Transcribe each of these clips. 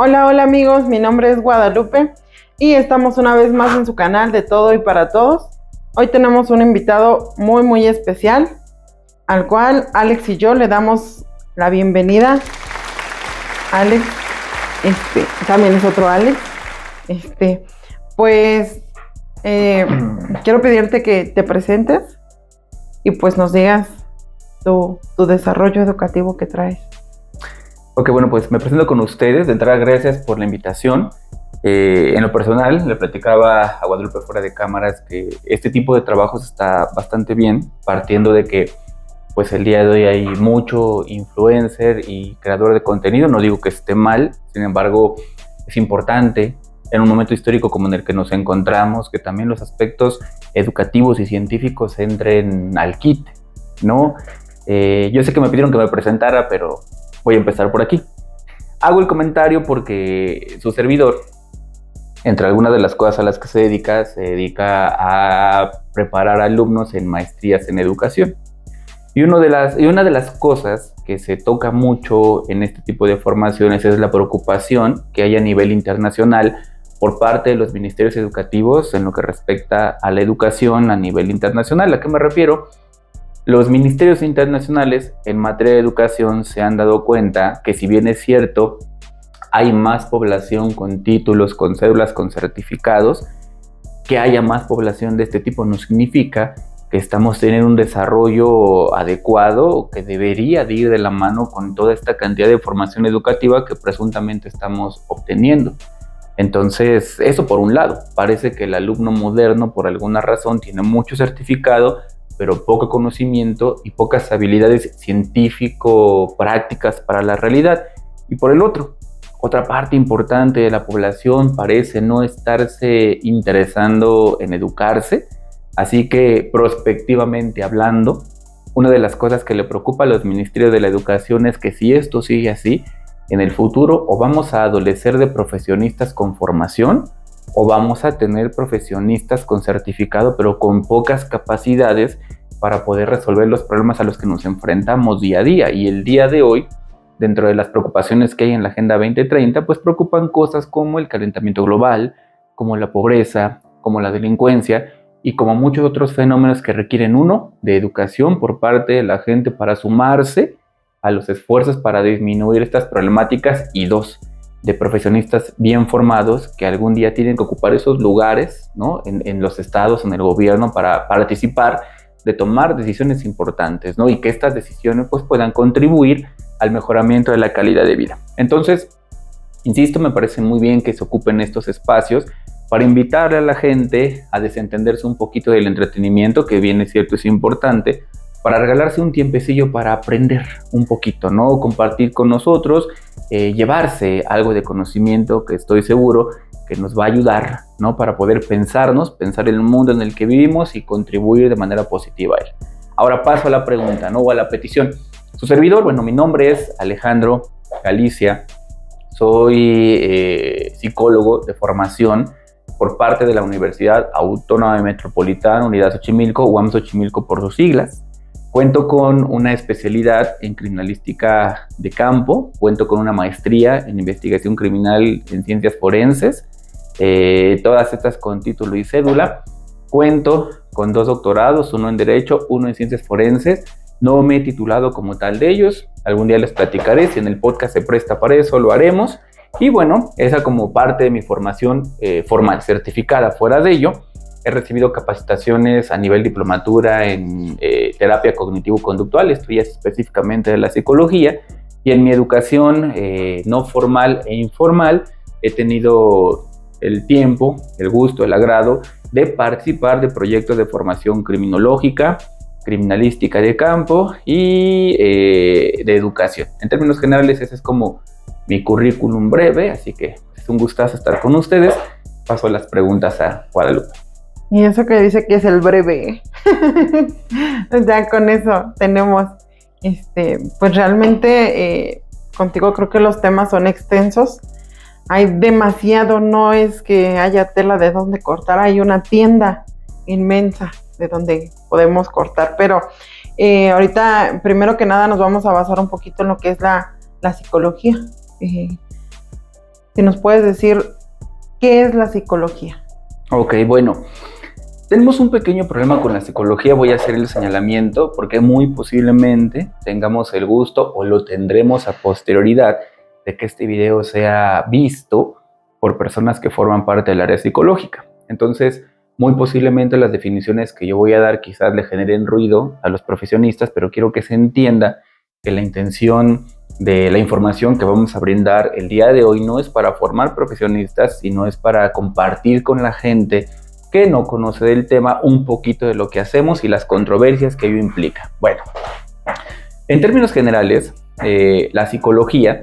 Hola, hola amigos, mi nombre es Guadalupe y estamos una vez más en su canal de Todo y para Todos. Hoy tenemos un invitado muy especial, al cual Alex y yo le damos la bienvenida. Alex, también es otro Alex. Pues quiero pedirte que te presentes y pues nos digas tu desarrollo educativo que traes. Ok, bueno, pues me presento con ustedes. De entrada, gracias por la invitación. En lo personal, le platicaba a Guadalupe fuera de cámaras que este tipo de trabajos está bastante bien, partiendo de que pues el día de hoy hay mucho influencer y creador de contenido. No digo que esté mal, sin embargo, es importante en un momento histórico como en el que nos encontramos que también los aspectos educativos y científicos entren al kit, ¿no? Yo sé que me pidieron que me presentara, pero voy a empezar por aquí. Hago el comentario porque su servidor, entre algunas de las cosas a las que se dedica a preparar alumnos en maestrías en educación. Y una de las cosas que se toca mucho en este tipo de formaciones es la preocupación que hay a nivel internacional por parte de los ministerios educativos en lo que respecta a la educación a nivel internacional. ¿A qué me refiero? Los ministerios internacionales en materia de educación se han dado cuenta que, si bien es cierto, hay más población con títulos, con cédulas, con certificados, que haya más población de este tipo no significa que estamos teniendo un desarrollo adecuado que debería de ir de la mano con toda esta cantidad de formación educativa que presuntamente estamos obteniendo. Entonces, eso por un lado, parece que el alumno moderno por alguna razón tiene mucho certificado, pero poco conocimiento y pocas habilidades científico-prácticas para la realidad. Y por el otro, otra parte importante de la población parece no estarse interesando en educarse, así que prospectivamente hablando, una de las cosas que le preocupa a los ministerios de la educación es que si esto sigue así, en el futuro o vamos a adolecer de profesionistas con formación o vamos a tener profesionistas con certificado pero con pocas capacidades para poder resolver los problemas a los que nos enfrentamos día a día. Y el día de hoy, dentro de las preocupaciones que hay en la Agenda 2030, pues preocupan cosas como el calentamiento global, como la pobreza, como la delincuencia y como muchos otros fenómenos que requieren, uno, de educación por parte de la gente para sumarse a los esfuerzos para disminuir estas problemáticas, y dos, de profesionistas bien formados que algún día tienen que ocupar esos lugares, ¿no? en los estados, en el gobierno, para participar de tomar decisiones importantes, ¿no? Y que estas decisiones pues puedan contribuir al mejoramiento de la calidad de vida. Entonces, insisto, me parece muy bien que se ocupen estos espacios para invitarle a la gente a desentenderse un poquito del entretenimiento, que bien es cierto, es importante, para regalarse un tiempecillo para aprender un poquito, ¿no? Compartir con nosotros, llevarse algo de conocimiento que estoy seguro que nos va a ayudar, ¿no? Para poder pensar en el mundo en el que vivimos y contribuir de manera positiva a él. Ahora paso a la pregunta, ¿no? O a la petición. Su servidor, bueno, mi nombre es Alejandro Galicia, soy psicólogo de formación por parte de la Universidad Autónoma Metropolitana, Unidad Xochimilco, UAM Xochimilco por sus siglas. Cuento con una especialidad en criminalística de campo, cuento con una maestría en investigación criminal en ciencias forenses, todas estas con título y cédula. Cuento con 2 doctorados, uno en Derecho, uno en Ciencias Forenses. No me he titulado como tal de ellos, algún día les platicaré, si en el podcast se presta para eso, lo haremos. Y bueno, esa como parte de mi formación formal, certificada. Fuera de ello, he recibido capacitaciones a nivel diplomatura en terapia cognitivo-conductual, esto ya es específicamente de la psicología, y en mi educación no formal e informal he tenido el tiempo, el gusto, el agrado de participar de proyectos de formación criminológica, criminalística de campo y de educación. En términos generales, ese es como mi currículum breve, así que es un gustazo estar con ustedes. Paso las preguntas a Guadalupe. Y eso que dice que es el breve. Ya con eso tenemos, pues realmente contigo creo que los temas son extensos. Hay demasiado, no es que haya tela de donde cortar, hay una tienda inmensa de donde podemos cortar, pero ahorita primero que nada nos vamos a basar un poquito en lo que es la psicología. Si nos puedes decir qué es la psicología. Ok, bueno, tenemos un pequeño problema con la psicología, voy a hacer el señalamiento porque muy posiblemente tengamos el gusto o lo tendremos a posterioridad de que este video sea visto por personas que forman parte del área psicológica. Entonces, muy posiblemente las definiciones que yo voy a dar quizás le generen ruido a los profesionistas, pero quiero que se entienda que la intención de la información que vamos a brindar el día de hoy no es para formar profesionistas, sino es para compartir con la gente que no conoce del tema un poquito de lo que hacemos y las controversias que ello implica. Bueno, en términos generales, la psicología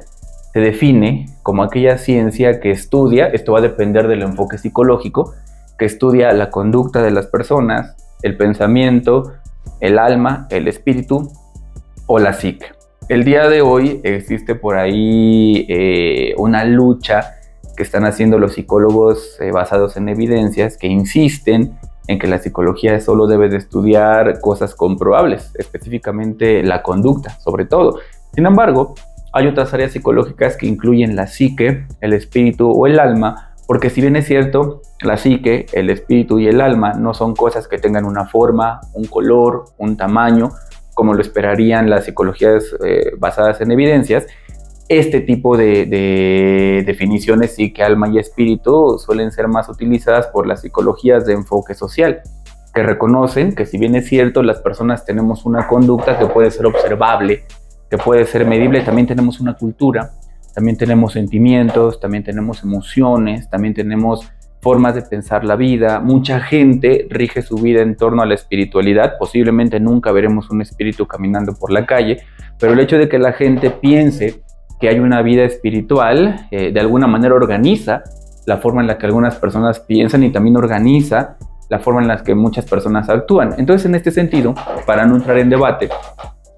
se define como aquella ciencia que estudia, esto va a depender del enfoque psicológico, que estudia la conducta de las personas, el pensamiento, el alma, el espíritu o la psique. El día de hoy existe por ahí una lucha que están haciendo los psicólogos basados en evidencias que insisten en que la psicología solo debe de estudiar cosas comprobables, específicamente la conducta, sobre todo. Sin embargo, hay otras áreas psicológicas que incluyen la psique, el espíritu o el alma, porque si bien es cierto, la psique, el espíritu y el alma no son cosas que tengan una forma, un color, un tamaño, como lo esperarían las psicologías basadas en evidencias. Este tipo de definiciones, psique, alma y espíritu, suelen ser más utilizadas por las psicologías de enfoque social, que reconocen que si bien es cierto, las personas tenemos una conducta que puede ser observable, que puede ser medible, también tenemos una cultura, también tenemos sentimientos, también tenemos emociones, también tenemos formas de pensar la vida. Mucha gente rige su vida en torno a la espiritualidad. Posiblemente nunca veremos un espíritu caminando por la calle, pero el hecho de que la gente piense que hay una vida espiritual, de alguna manera organiza la forma en la que algunas personas piensan y también organiza la forma en la que muchas personas actúan. Entonces, en este sentido, para no entrar en debate,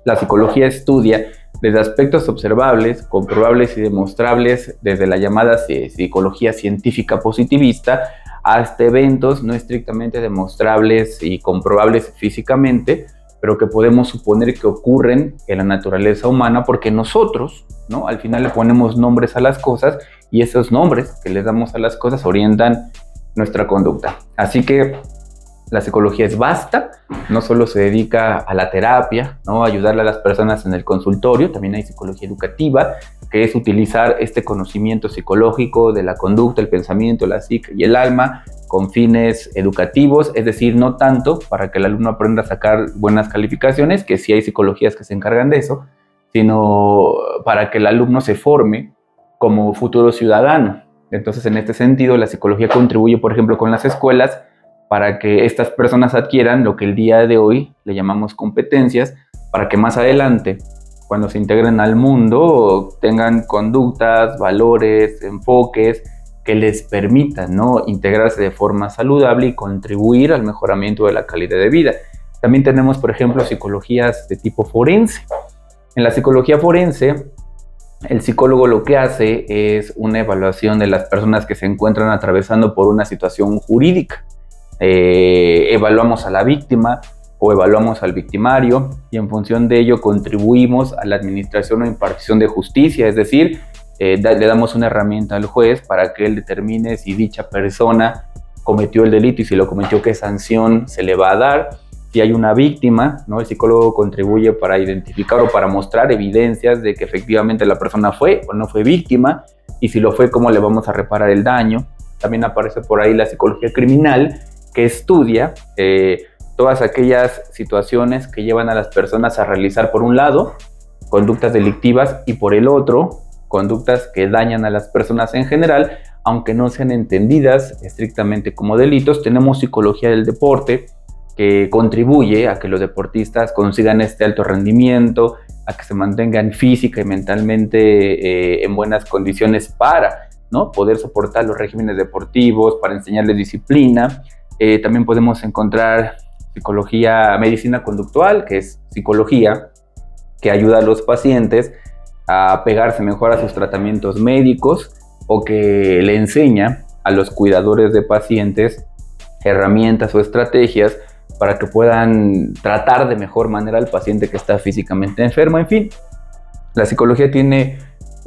la psicología estudia desde aspectos observables, comprobables y demostrables, desde la llamada psicología científica positivista, hasta eventos no estrictamente demostrables y comprobables físicamente, pero que podemos suponer que ocurren en la naturaleza humana porque nosotros, ¿no?, al final le ponemos nombres a las cosas y esos nombres que le damos a las cosas orientan nuestra conducta. Así que la psicología es vasta, no solo se dedica a la terapia, ¿no?, a ayudarle a las personas en el consultorio, también hay psicología educativa, que es utilizar este conocimiento psicológico de la conducta, el pensamiento, la psique y el alma con fines educativos, es decir, no tanto para que el alumno aprenda a sacar buenas calificaciones, que sí hay psicologías que se encargan de eso, sino para que el alumno se forme como futuro ciudadano. Entonces, en este sentido, la psicología contribuye, por ejemplo, con las escuelas para que estas personas adquieran lo que el día de hoy le llamamos competencias, para que más adelante, cuando se integren al mundo, tengan conductas, valores, enfoques que les permitan, ¿no?, integrarse de forma saludable y contribuir al mejoramiento de la calidad de vida. También tenemos, por ejemplo, psicologías de tipo forense. En la psicología forense, el psicólogo lo que hace es una evaluación de las personas que se encuentran atravesando por una situación jurídica. Evaluamos a la víctima o evaluamos al victimario y en función de ello contribuimos a la administración o impartición de justicia, es decir, le damos una herramienta al juez para que él determine si dicha persona cometió el delito y si lo cometió, qué sanción se le va a dar. Si hay una víctima, ¿no?, el psicólogo contribuye para identificar o para mostrar evidencias de que efectivamente la persona fue o no fue víctima, y si lo fue, cómo le vamos a reparar el daño. También aparece por ahí la psicología criminal, que estudia todas aquellas situaciones que llevan a las personas a realizar, por un lado, conductas delictivas y por el otro, conductas que dañan a las personas en general, aunque no sean entendidas estrictamente como delitos. Tenemos psicología del deporte, que contribuye a que los deportistas consigan este alto rendimiento, a que se mantengan física y mentalmente en buenas condiciones para, ¿no?, poder soportar los regímenes deportivos, para enseñarles disciplina. También podemos encontrar psicología, medicina conductual, que es psicología que ayuda a los pacientes a pegarse mejor a sus tratamientos médicos, o que le enseña a los cuidadores de pacientes herramientas o estrategias para que puedan tratar de mejor manera al paciente que está físicamente enfermo. En fin, la psicología tiene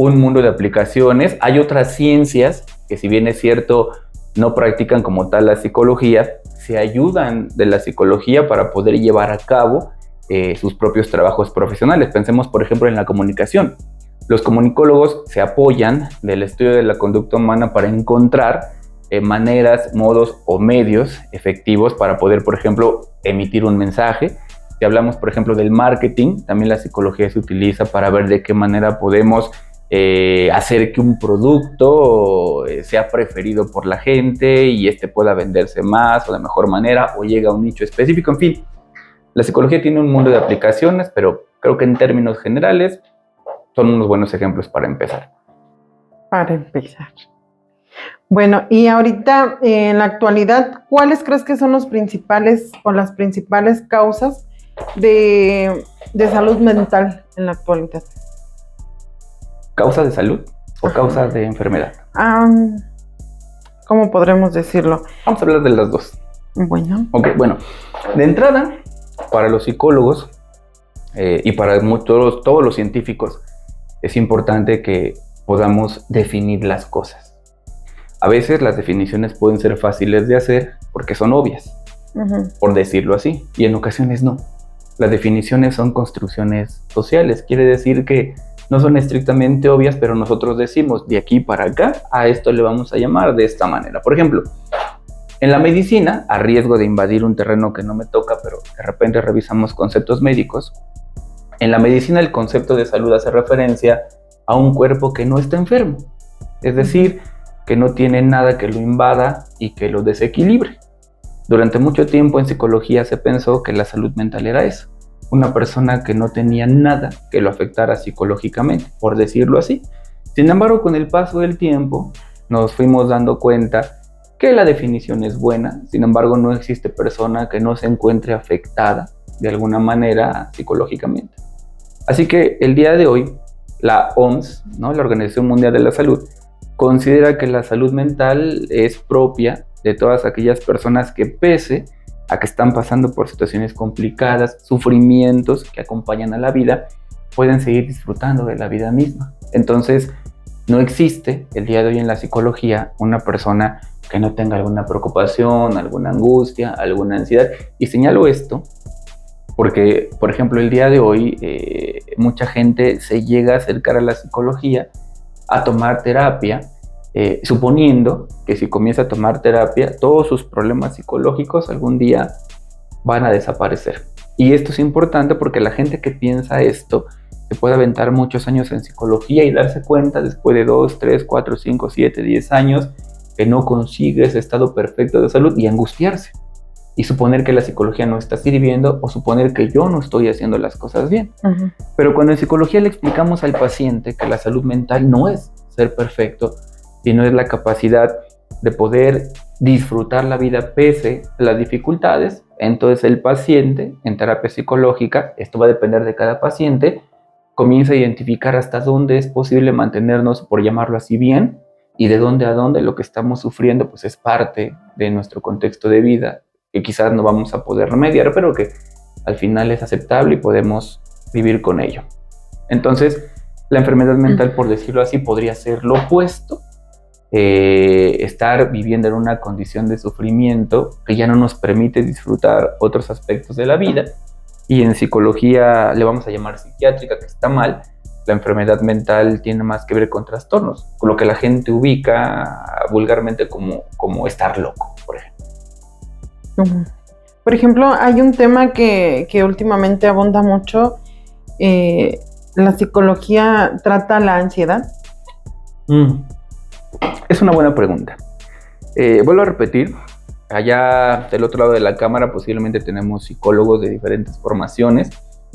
un mundo de aplicaciones. Hay otras ciencias que, si bien es cierto, no practican como tal la psicología, se ayudan de la psicología para poder llevar a cabo sus propios trabajos profesionales. Pensemos, por ejemplo, en la comunicación. Los comunicólogos se apoyan del estudio de la conducta humana para encontrar maneras, modos o medios efectivos para poder, por ejemplo, emitir un mensaje. Si hablamos, por ejemplo, del marketing, también la psicología se utiliza para ver de qué manera podemos hacer que un producto sea preferido por la gente y pueda venderse más o de mejor manera o llegue a un nicho específico. En fin, la psicología tiene un mundo de aplicaciones, pero creo que en términos generales son unos buenos ejemplos para empezar. Para empezar. Bueno, y ahorita, en la actualidad, ¿cuáles crees que son los principales o las principales causas de salud mental en la actualidad? ¿Causas de salud o causas de enfermedad? ¿Cómo podremos decirlo? Vamos a hablar de las dos. Bueno. Ok, bueno. De entrada, para los psicólogos y para todos los científicos, es importante que podamos definir las cosas. A veces las definiciones pueden ser fáciles de hacer porque son obvias, por decirlo así, y en ocasiones no. Las definiciones son construcciones sociales, quiere decir que no son estrictamente obvias, pero nosotros decimos, de aquí para acá, a esto le vamos a llamar de esta manera. Por ejemplo, en la medicina, a riesgo de invadir un terreno que no me toca, pero de repente revisamos conceptos médicos, en la medicina el concepto de salud hace referencia a un cuerpo que no está enfermo, es decir, que no tiene nada que lo invada y que lo desequilibre. Durante mucho tiempo en psicología se pensó que la salud mental era eso, una persona que no tenía nada que lo afectara psicológicamente, por decirlo así. Sin embargo, con el paso del tiempo nos fuimos dando cuenta que la definición es buena, sin embargo no existe persona que no se encuentre afectada de alguna manera psicológicamente. Así que el día de hoy, la OMS, ¿no? La Organización Mundial de la Salud, considera que la salud mental es propia de todas aquellas personas que, pese a que están pasando por situaciones complicadas, sufrimientos que acompañan a la vida, pueden seguir disfrutando de la vida misma. Entonces, no existe el día de hoy en la psicología una persona que no tenga alguna preocupación, alguna angustia, alguna ansiedad. Y señalo esto porque, por ejemplo, el día de hoy mucha gente se llega a acercar a la psicología a tomar terapia, suponiendo que si comienza a tomar terapia, todos sus problemas psicológicos algún día van a desaparecer. Y esto es importante porque la gente que piensa esto se puede aventar muchos años en psicología y darse cuenta después de 2, 3, 4, 5, 7, 10 años que no consigue ese estado perfecto de salud y angustiarse. Y suponer que la psicología no está sirviendo o suponer que yo no estoy haciendo las cosas bien. Pero cuando en psicología le explicamos al paciente que la salud mental no es ser perfecto, sino es la capacidad de poder disfrutar la vida pese a las dificultades, entonces el paciente en terapia psicológica, esto va a depender de cada paciente, comienza a identificar hasta dónde es posible mantenernos, por llamarlo así, bien, y de dónde a dónde lo que estamos sufriendo pues es parte de nuestro contexto de vida, que quizás no vamos a poder remediar, pero que al final es aceptable y podemos vivir con ello. Entonces, la enfermedad mental, por decirlo así, podría ser lo opuesto, estar viviendo en una condición de sufrimiento que ya no nos permite disfrutar otros aspectos de la vida, y en psicología le vamos a llamar psiquiátrica, que está mal. La enfermedad mental tiene más que ver con trastornos, con lo que la gente ubica vulgarmente como estar loco, por ejemplo. Por ejemplo, hay un tema que últimamente abunda mucho. ¿La psicología trata la ansiedad? Es una buena pregunta. Vuelvo a repetir, allá del otro lado de la cámara posiblemente tenemos psicólogos de diferentes formaciones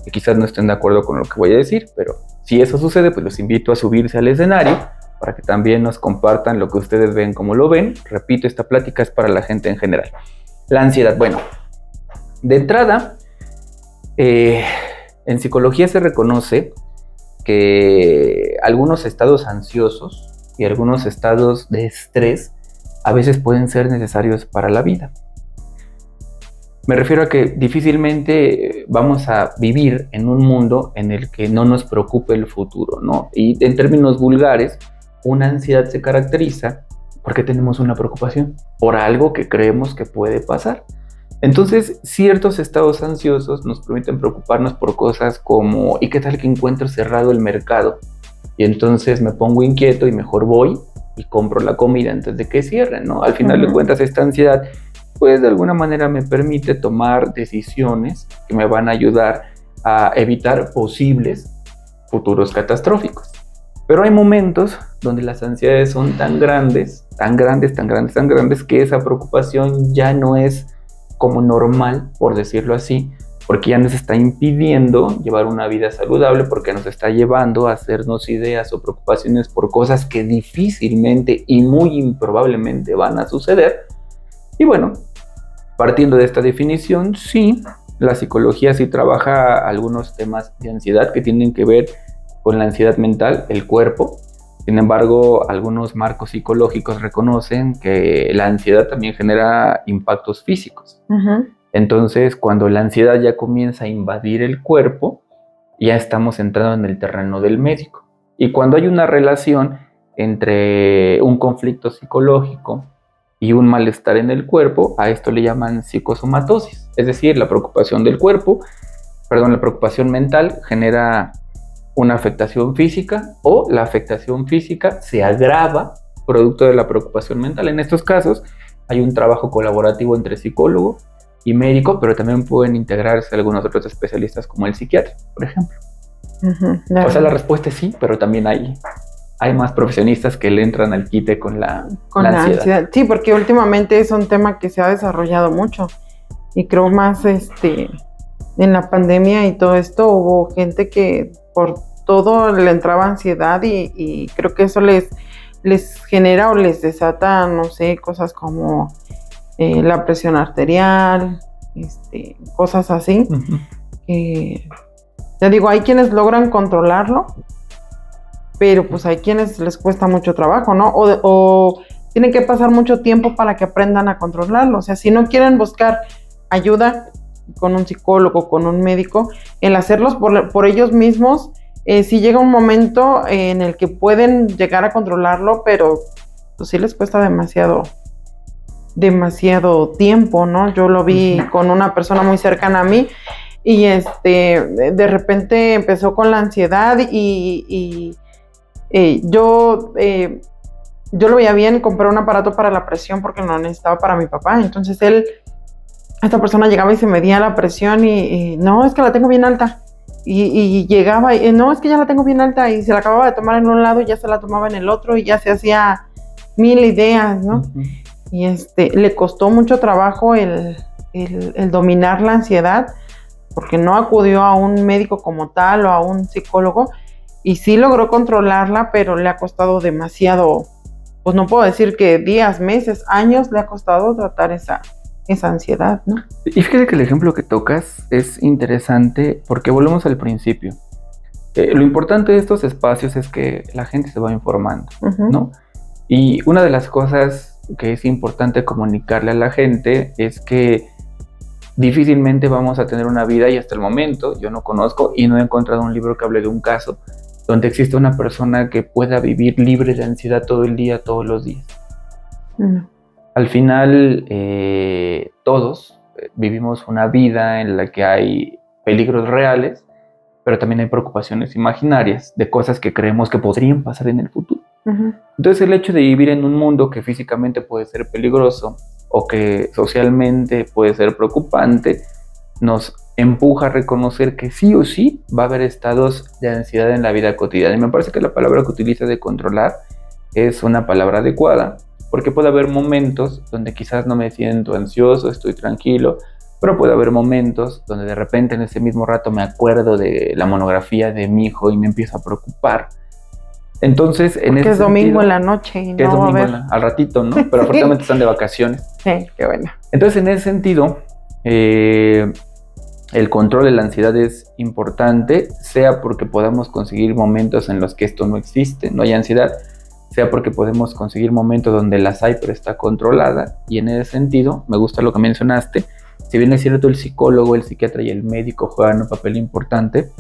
que quizás no estén de acuerdo con lo que voy a decir, pero si eso sucede, pues los invito a subirse al escenario para que también nos compartan lo que ustedes ven, como lo ven. Repito, esta plática es para la gente en general. La ansiedad, bueno, de entrada, en psicología se reconoce que algunos estados ansiosos y algunos estados de estrés a veces pueden ser necesarios para la vida. Me refiero a que difícilmente vamos a vivir en un mundo en el que no nos preocupe el futuro, ¿no? Y en términos vulgares, una ansiedad se caracteriza porque tenemos una preocupación por algo que creemos que puede pasar. Entonces, ciertos estados ansiosos nos permiten preocuparnos por cosas como, ¿y qué tal que encuentro cerrado el mercado? Y entonces me pongo inquieto y mejor voy y compro la comida antes de que cierren, ¿no? Al final de cuentas, esta ansiedad pues de alguna manera me permite tomar decisiones que me van a ayudar a evitar posibles futuros catastróficos. Pero hay momentos donde las ansiedades son tan grandes, tan grandes, tan grandes, tan grandes, que esa preocupación ya no es como normal, por decirlo así, porque ya nos está impidiendo llevar una vida saludable, porque nos está llevando a hacernos ideas o preocupaciones por cosas que difícilmente y muy improbablemente van a suceder. Y bueno, partiendo de esta definición, sí, la psicología sí trabaja algunos temas de ansiedad que tienen que ver con la ansiedad mental, el cuerpo. Sin embargo, algunos marcos psicológicos reconocen que la ansiedad también genera impactos físicos. Entonces, cuando la ansiedad ya comienza a invadir el cuerpo, ya estamos entrando en el terreno del médico. Y cuando hay una relación entre un conflicto psicológico y un malestar en el cuerpo, a esto le llaman psicosomatosis, es decir, la preocupación mental genera una afectación física, o la afectación física se agrava producto de la preocupación mental. En estos casos hay un trabajo colaborativo entre psicólogo y médico, pero también pueden integrarse algunos otros especialistas como el psiquiatra, por ejemplo. O sea, la respuesta es sí, pero también hay más profesionistas que le entran al quite con la ansiedad. Sí, porque últimamente es un tema que se ha desarrollado mucho, y creo más en la pandemia y todo esto hubo gente que por todo le entraba ansiedad, y creo que eso les genera o les desata, no sé, cosas como la presión arterial, cosas así. Ya digo, hay quienes logran controlarlo, pero pues hay quienes les cuesta mucho trabajo, ¿no? O tienen que pasar mucho tiempo para que aprendan a controlarlo. O sea, si no quieren buscar ayuda con un psicólogo, con un médico, el hacerlos por ellos mismos, sí llega un momento en el que pueden llegar a controlarlo, pero pues sí les cuesta demasiado tiempo, ¿no? Yo lo vi con una persona muy cercana a mí, y de repente empezó con la ansiedad, y yo lo veía bien, compré un aparato para la presión porque lo necesitaba para mi papá. Entonces esta persona llegaba y se medía la presión, y no, es que la tengo bien alta, y llegaba y no, es que ya la tengo bien alta, y se la acababa de tomar en un lado y ya se la tomaba en el otro, y ya se hacía mil ideas, ¿no? Y le costó mucho trabajo el dominar la ansiedad, porque no acudió a un médico como tal o a un psicólogo, y sí logró controlarla, pero le ha costado demasiado, pues no puedo decir que días, meses, años le ha costado tratar esa ansiedad, ¿no? Y fíjate que el ejemplo que tocas es interesante porque volvemos al principio. Lo importante de estos espacios es que la gente se va informando, ¿no? Y una de las cosas que es importante comunicarle a la gente es que difícilmente vamos a tener una vida, y hasta el momento yo no conozco y no he encontrado un libro que hable de un caso donde existe una persona que pueda vivir libre de ansiedad todo el día, todos los días. Al final, todos vivimos una vida en la que hay peligros reales, pero también hay preocupaciones imaginarias de cosas que creemos que podrían pasar en el futuro. Entonces, el hecho de vivir en un mundo que físicamente puede ser peligroso o que socialmente puede ser preocupante, nos empuja a reconocer que sí o sí va a haber estados de ansiedad en la vida cotidiana. Y me parece que la palabra que utiliza de controlar es una palabra adecuada, porque puede haber momentos donde quizás no me siento ansioso, estoy tranquilo, pero puede haber momentos donde de repente en ese mismo rato me acuerdo de la monografía de mi hijo y me empiezo a preocupar. Entonces, en que es domingo en la noche y que no es domingo al ratito, ¿no? Pero afortunadamente están de vacaciones. Sí, qué bueno. Entonces, en ese sentido, el control de la ansiedad es importante, sea porque podamos conseguir momentos en los que esto no existe, no hay ansiedad, sea porque podemos conseguir momentos donde las hay pero está controlada. Y en ese sentido, me gusta lo que mencionaste, si bien es cierto el psicólogo, el psiquiatra y el médico juegan un papel importante,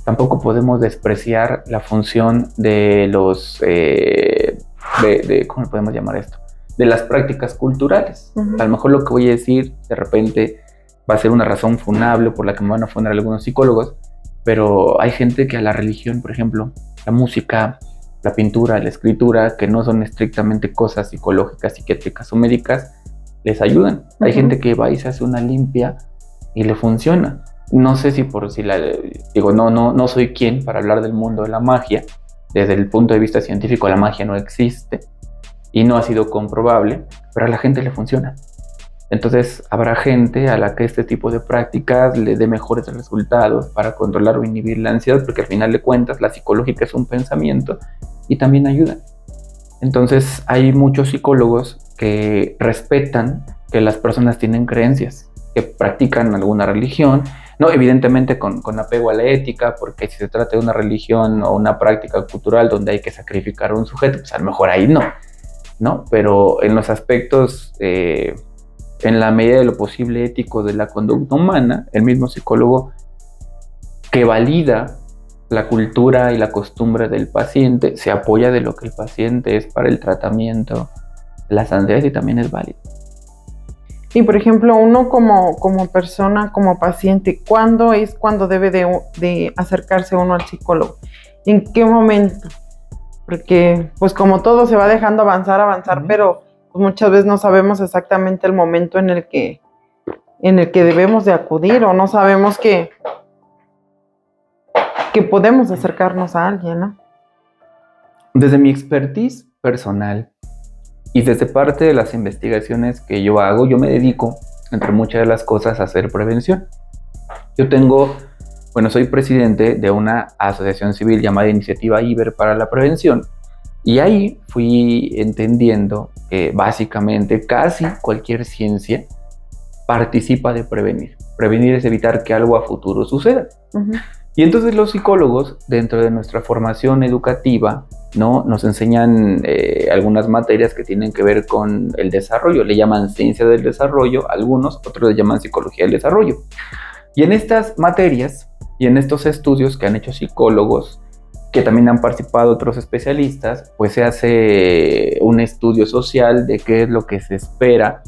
tampoco podemos despreciar la función de los, ¿cómo podemos llamar esto? De las prácticas culturales. Uh-huh. A lo mejor lo que voy a decir de repente va a ser una razón funable por la que me van a funar algunos psicólogos, pero hay gente que a la religión, por ejemplo, la música, la pintura, la escritura, que no son estrictamente cosas psicológicas, psiquiátricas o médicas, les ayudan. Uh-huh. Hay gente que va y se hace una limpia y le funciona. No sé si no soy quien para hablar del mundo de la magia. Desde el punto de vista científico, la magia no existe y no ha sido comprobable, pero a la gente le funciona. Entonces habrá gente a la que este tipo de prácticas le dé mejores resultados para controlar o inhibir la ansiedad, porque al final de cuentas la psicológica es un pensamiento y también ayuda. Entonces hay muchos psicólogos que respetan que las personas tienen creencias, que practican alguna religión, no evidentemente con apego a la ética, porque si se trata de una religión o una práctica cultural donde hay que sacrificar a un sujeto, pues a lo mejor ahí no, pero en los aspectos en la medida de lo posible ético de la conducta humana, el mismo psicólogo que valida la cultura y la costumbre del paciente se apoya de lo que el paciente es para el tratamiento de las ansiedades y también es válido. Y por ejemplo, uno como persona, como paciente, ¿cuándo debe de acercarse uno al psicólogo? ¿En qué momento? Porque pues como todo se va dejando avanzar, uh-huh. Pero pues muchas veces no sabemos exactamente el momento en el que debemos de acudir, o no sabemos que podemos acercarnos a alguien, ¿no? Desde mi expertise personal y desde parte de las investigaciones que yo hago, yo me dedico, entre muchas de las cosas, a hacer prevención. Soy presidente de una asociación civil llamada Iniciativa IBER para la Prevención, y ahí fui entendiendo que básicamente casi cualquier ciencia participa de prevenir. Prevenir es evitar que algo a futuro suceda. Uh-huh. Y entonces los psicólogos, dentro de nuestra formación educativa, nos enseñan algunas materias que tienen que ver con el desarrollo. Le llaman ciencia del desarrollo, algunos, otros le llaman psicología del desarrollo. Y en estas materias y en estos estudios que han hecho psicólogos, que también han participado otros especialistas, pues se hace un estudio social de qué es lo que se espera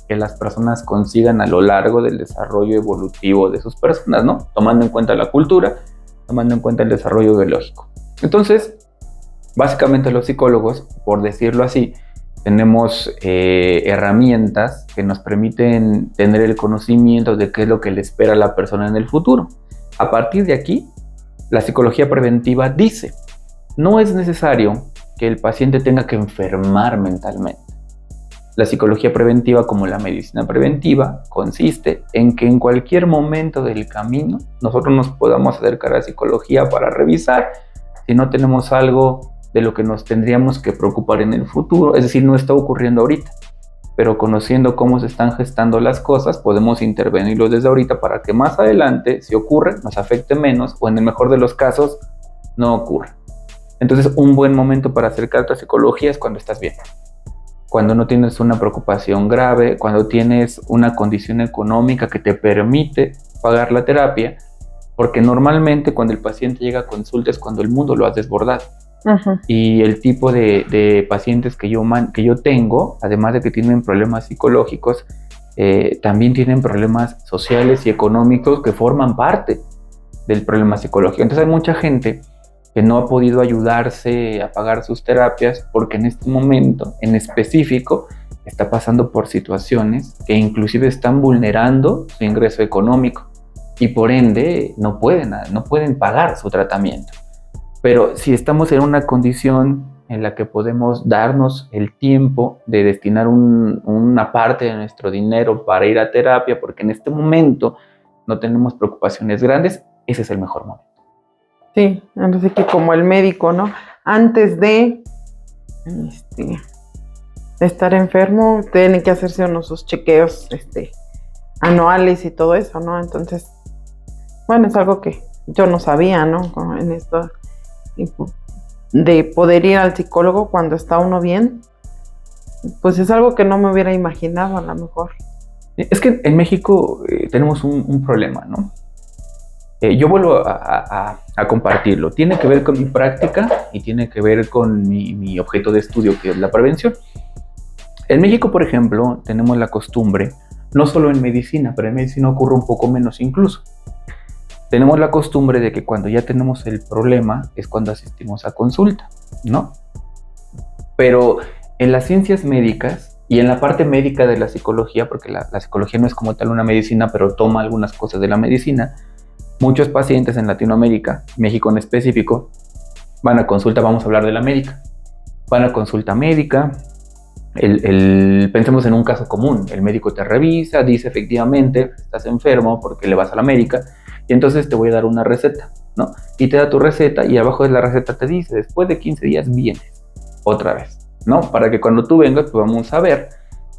que las personas consigan a lo largo del desarrollo evolutivo de sus personas, ¿no? Tomando en cuenta la cultura, tomando en cuenta el desarrollo biológico. Entonces, básicamente los psicólogos, por decirlo así, tenemos herramientas que nos permiten tener el conocimiento de qué es lo que le espera a la persona en el futuro. A partir de aquí, la psicología preventiva dice, no es necesario que el paciente tenga que enfermar mentalmente. La psicología preventiva, como la medicina preventiva, consiste en que en cualquier momento del camino nosotros nos podamos acercar a la psicología para revisar si no tenemos algo de lo que nos tendríamos que preocupar en el futuro, es decir, no está ocurriendo ahorita, pero conociendo cómo se están gestando las cosas, podemos intervenirlo desde ahorita para que más adelante, si ocurre, nos afecte menos, o en el mejor de los casos, no ocurra. Entonces, un buen momento para acercarte a psicología es cuando estás bien, cuando no tienes una preocupación grave, cuando tienes una condición económica que te permite pagar la terapia, porque normalmente cuando el paciente llega a consulta es cuando el mundo lo ha desbordado. Uh-huh. Y el tipo de pacientes que yo tengo, además de que tienen problemas psicológicos, también tienen problemas sociales y económicos que forman parte del problema psicológico. Entonces hay mucha gente que no ha podido ayudarse a pagar sus terapias porque en este momento en específico está pasando por situaciones que inclusive están vulnerando su ingreso económico y por ende no pueden pagar su tratamiento. Pero si estamos en una condición en la que podemos darnos el tiempo de destinar una parte de nuestro dinero para ir a terapia, porque en este momento no tenemos preocupaciones grandes, ese es el mejor momento. Sí, entonces que como el médico, ¿no? Antes de estar enfermo, tiene que hacerse sus chequeos anuales y todo eso, ¿no? Entonces, bueno, es algo que yo no sabía, ¿no? En esto de poder ir al psicólogo cuando está uno bien, pues es algo que no me hubiera imaginado a lo mejor. Es que en México tenemos un problema, ¿no? Yo vuelvo a compartirlo. Tiene que ver con mi práctica y tiene que ver con mi objeto de estudio, que es la prevención. En México, por ejemplo, tenemos la costumbre, no solo en medicina, pero en medicina ocurre un poco menos incluso. Tenemos la costumbre de que cuando ya tenemos el problema es cuando asistimos a consulta, ¿no? Pero en las ciencias médicas y en la parte médica de la psicología, porque la psicología no es como tal una medicina, pero toma algunas cosas de la medicina, muchos pacientes en Latinoamérica, México en específico, van a consulta, vamos a hablar de la médica, van a consulta médica, pensemos en un caso común, el médico te revisa, dice efectivamente, estás enfermo porque le vas a la médica, y entonces te voy a dar una receta, ¿no? Y te da tu receta y abajo de la receta te dice, después de 15 días vienes otra vez, ¿no? Para que cuando tú vengas podamos saber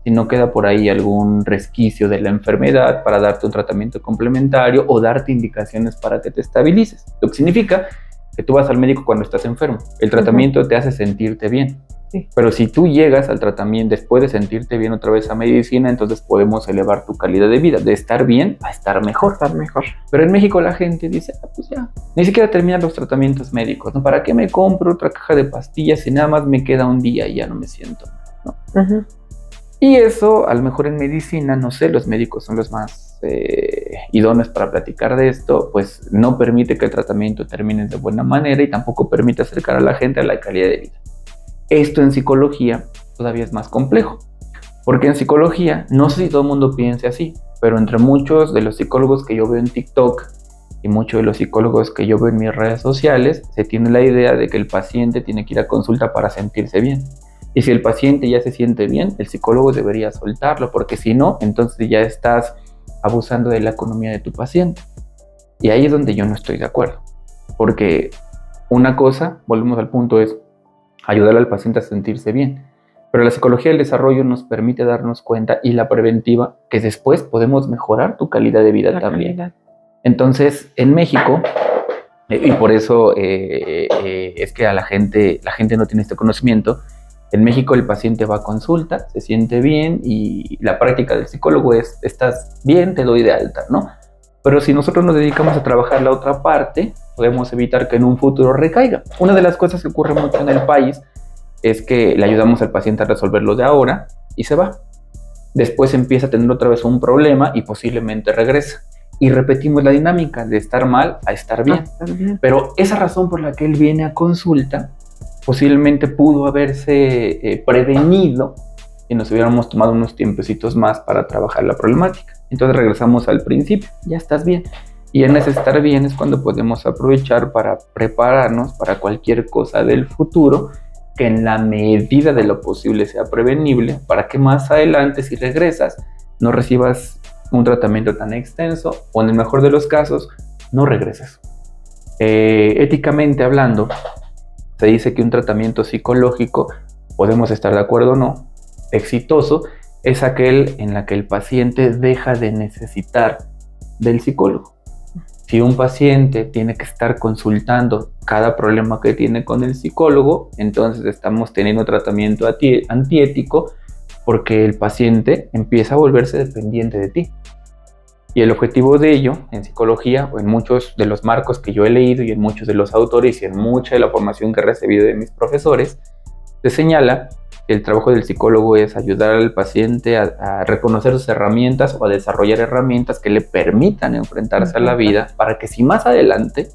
si no queda por ahí algún resquicio de la enfermedad para darte un tratamiento complementario o darte indicaciones para que te estabilices. Lo que significa que tú vas al médico cuando estás enfermo. El tratamiento te hace sentirte bien. Sí. Pero si tú llegas al tratamiento después de sentirte bien otra vez a medicina, entonces podemos elevar tu calidad de vida, de estar bien a estar mejor. Pero en México la gente dice, pues ya, ni siquiera terminan los tratamientos médicos, ¿no? ¿Para qué me compro otra caja de pastillas si nada más me queda un día y ya no me siento, ¿no? Y eso, a lo mejor en medicina, no sé, los médicos son los más idóneos para platicar de esto, pues no permite que el tratamiento termine de buena manera y tampoco permite acercar a la gente a la calidad de vida. Esto en psicología todavía es más complejo, porque en psicología, no sé si todo el mundo piense así, pero entre muchos de los psicólogos que yo veo en TikTok y muchos de los psicólogos que yo veo en mis redes sociales, se tiene la idea de que el paciente tiene que ir a consulta para sentirse bien. Y si el paciente ya se siente bien, el psicólogo debería soltarlo, porque si no, entonces ya estás abusando de la economía de tu paciente. Y ahí es donde yo no estoy de acuerdo, porque una cosa, volvemos al punto, es ayudar al paciente a sentirse bien. Pero la psicología del desarrollo nos permite darnos cuenta, y la preventiva, que después podemos mejorar tu calidad de vida también. Entonces, en México, y por eso es que a la gente no tiene este conocimiento, en México el paciente va a consulta, se siente bien y la práctica del psicólogo es, estás bien, te doy de alta, ¿no? Pero si nosotros nos dedicamos a trabajar la otra parte, podemos evitar que en un futuro recaiga. Una de las cosas que ocurre mucho en el país es que le ayudamos al paciente a resolverlo de ahora y se va. Después empieza a tener otra vez un problema y posiblemente regresa. Y repetimos la dinámica de estar mal a estar bien. Pero esa razón por la que él viene a consulta posiblemente pudo haberse prevenido si nos hubiéramos tomado unos tiempecitos más para trabajar la problemática. Entonces regresamos al principio, ya estás bien. Y en ese estar bien es cuando podemos aprovechar para prepararnos para cualquier cosa del futuro que en la medida de lo posible sea prevenible, para que más adelante, si regresas, no recibas un tratamiento tan extenso o en el mejor de los casos, no regreses. Éticamente hablando, se dice que un tratamiento psicológico, podemos estar de acuerdo o no, exitoso, es aquel en la que el paciente deja de necesitar del psicólogo. Si un paciente tiene que estar consultando cada problema que tiene con el psicólogo, entonces estamos teniendo tratamiento antiético, porque el paciente empieza a volverse dependiente de ti. Y el objetivo de ello, en psicología, o en muchos de los marcos que yo he leído y en muchos de los autores y en mucha de la formación que he recibido de mis profesores, se señala que el trabajo del psicólogo es ayudar al paciente a reconocer sus herramientas o a desarrollar herramientas que le permitan enfrentarse a la vida, para que si más adelante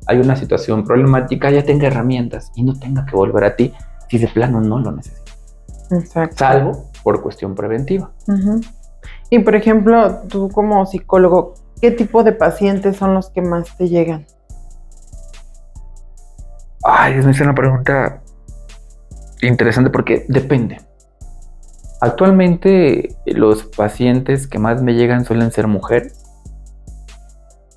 hay una situación problemática, ya tenga herramientas y no tenga que volver a ti si de plano no lo necesita. Exacto. Salvo por cuestión preventiva. Y por ejemplo, tú como psicólogo, ¿qué tipo de pacientes son los que más te llegan? Ay, es una pregunta interesante porque depende. Actualmente los pacientes que más me llegan suelen ser mujeres,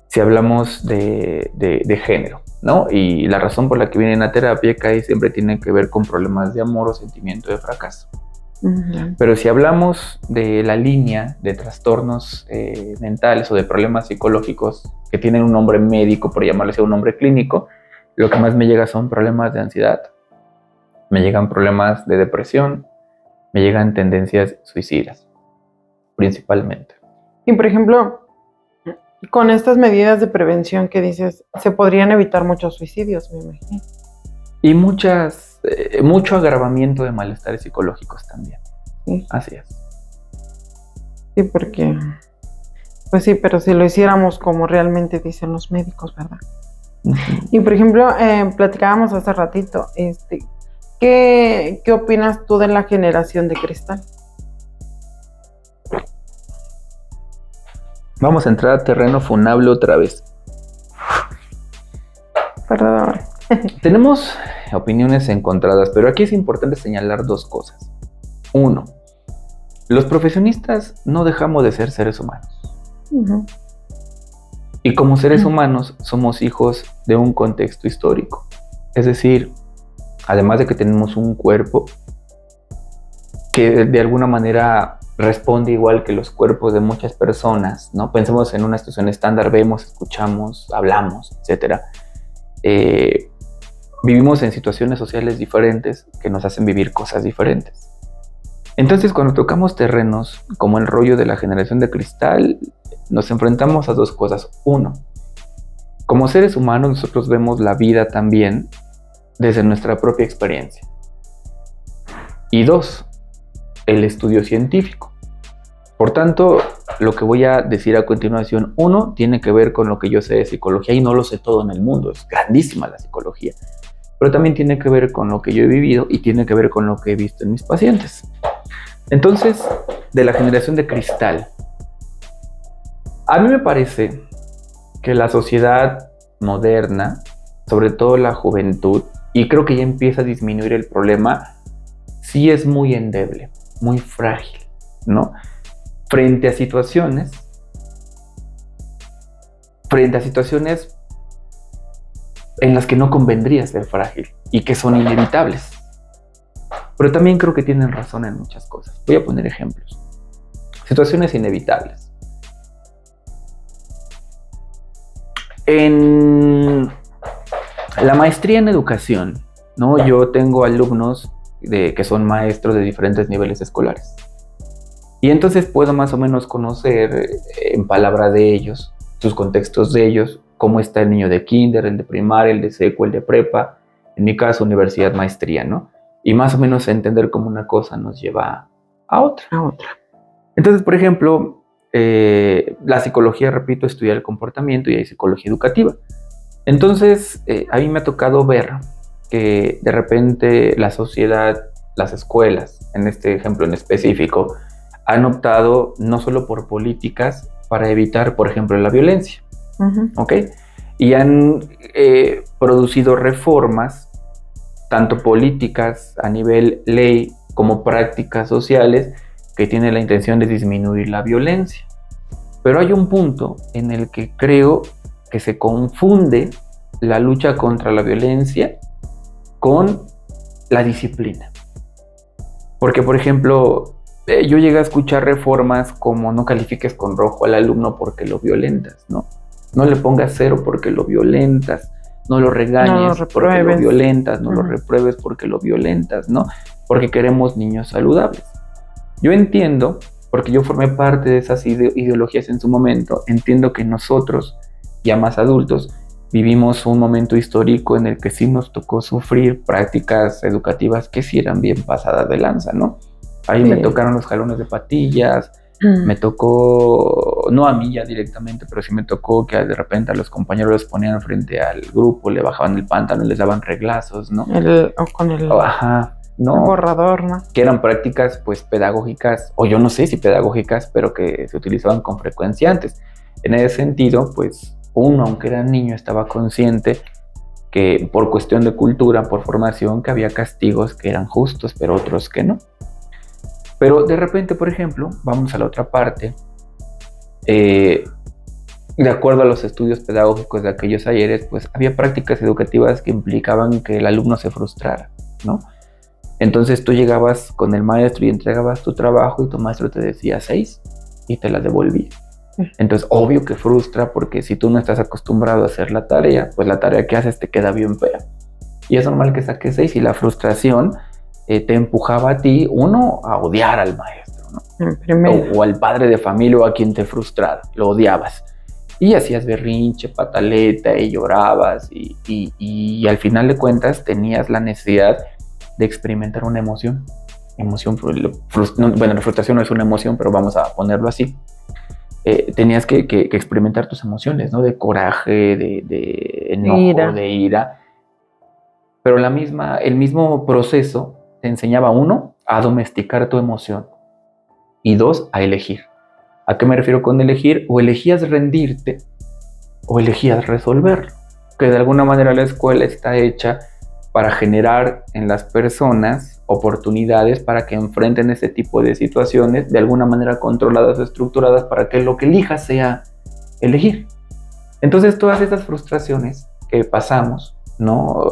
si hablamos de género, ¿no? Y la razón por la que vienen a terapia casi siempre tiene que ver con problemas de amor o sentimiento de fracaso. Pero si hablamos de la línea de trastornos mentales o de problemas psicológicos que tienen un nombre médico, por llamarlo así, un nombre clínico, lo que más me llega son problemas de ansiedad, me llegan problemas de depresión, me llegan tendencias suicidas. principalmente. Y por ejemplo, con estas medidas de prevención que dices, se podrían evitar muchos suicidios, me imagino. Y mucho agravamiento de malestares psicológicos también. Sí. Así es. Sí, porque, pues sí, pero si lo hiciéramos como realmente dicen los médicos, ¿verdad? Y por ejemplo, platicábamos hace ratito, ¿qué opinas tú de la generación de cristal? Vamos a entrar a terreno funable otra vez. Perdón. Tenemos opiniones encontradas, pero aquí es importante señalar dos cosas. Uno, los profesionistas no dejamos de ser seres humanos. Uh-huh. Y como seres humanos somos hijos de un contexto histórico. Es decir, además de que tenemos un cuerpo que de alguna manera responde igual que los cuerpos de muchas personas, ¿no? Pensemos en una situación estándar, vemos, escuchamos, hablamos, etc. Vivimos en situaciones sociales diferentes que nos hacen vivir cosas diferentes. Entonces, cuando tocamos terrenos como el rollo de la generación de cristal, nos enfrentamos a dos cosas. Uno, como seres humanos nosotros vemos la vida también desde nuestra propia experiencia. Y dos, el estudio científico. Por tanto, lo que voy a decir a continuación, uno, tiene que ver con lo que yo sé de psicología y no lo sé todo en el mundo, es grandísima la psicología, pero también tiene que ver con lo que yo he vivido y tiene que ver con lo que he visto en mis pacientes. Entonces, de la generación de cristal, a mí me parece que la sociedad moderna, sobre todo la juventud, y creo que ya empieza a disminuir el problema, sí es muy endeble, muy frágil, ¿no? Frente a situaciones en las que no convendría ser frágil y que son inevitables. Pero también creo que tienen razón en muchas cosas. Voy a poner ejemplos. Situaciones inevitables. En la maestría en educación, ¿no? Yo tengo alumnos que son maestros de diferentes niveles escolares. Y entonces puedo más o menos conocer en palabra de ellos, sus contextos de ellos, cómo está el niño de kinder, el de primaria, el de seco, el de prepa, en mi caso universidad, maestría, ¿no? Y más o menos entender cómo una cosa nos lleva a otra. Entonces, por ejemplo, la psicología, repito, estudia el comportamiento y hay psicología educativa. Entonces, a mí me ha tocado ver que de repente la sociedad, las escuelas, en este ejemplo en específico, han optado no solo por políticas para evitar, por ejemplo, la violencia, ¿ok? Y han producido reformas, tanto políticas a nivel ley como prácticas sociales, que tienen la intención de disminuir la violencia. Pero hay un punto en el que creo que se confunde la lucha contra la violencia con la disciplina. Porque, por ejemplo, yo llegué a escuchar reformas como no califiques con rojo al alumno porque lo violentas, ¿no? No le pongas 0 porque lo violentas, no lo regañes porque lo violentas, no lo repruebes porque lo violentas, ¿no? Porque queremos niños saludables. Yo entiendo, porque yo formé parte de esas ideologías en su momento, entiendo que nosotros, ya más adultos, vivimos un momento histórico en el que sí nos tocó sufrir prácticas educativas que sí eran bien pasadas de lanza, ¿no? Ahí sí. Me tocaron los jalones de patillas, me tocó, no a mí ya directamente, pero sí me tocó que de repente a los compañeros los ponían frente al grupo, le bajaban el pantalón, les daban reglazos, ¿no? O con el borrador, ¿no? Que eran prácticas pues pedagógicas, o yo no sé si pedagógicas, pero que se utilizaban con frecuencia antes. En ese sentido, pues uno, aunque era niño, estaba consciente que por cuestión de cultura, por formación, que había castigos que eran justos, pero otros que no. Pero de repente, por ejemplo, vamos a la otra parte, de acuerdo a los estudios pedagógicos de aquellos ayeres, pues había prácticas educativas que implicaban que el alumno se frustrara, ¿no? Entonces tú llegabas con el maestro y entregabas tu trabajo y tu maestro te decía 6 y te la devolvía. Entonces, obvio que frustra, porque si tú no estás acostumbrado a hacer la tarea, pues la tarea que haces te queda bien fea. Y es normal que saques 6 y la frustración te empujaba a ti, uno, a odiar al maestro, ¿no? En primera. O al padre de familia o a quien te frustrara, lo odiabas. Y hacías berrinche, pataleta y llorabas y al final de cuentas tenías la necesidad de experimentar una emoción. Bueno, la frustración no es una emoción, pero vamos a ponerlo así. Tenías que experimentar tus emociones, ¿no? De coraje, de enojo, de ira. Pero el mismo proceso te enseñaba, uno, a domesticar tu emoción y dos, a elegir. ¿A qué me refiero con elegir? O elegías rendirte o elegías resolverlo. Que de alguna manera la escuela está hecha para generar en las personas oportunidades para que enfrenten ese tipo de situaciones de alguna manera controladas o estructuradas para que lo que elijas sea elegir. Entonces todas estas frustraciones que pasamos, ¿no?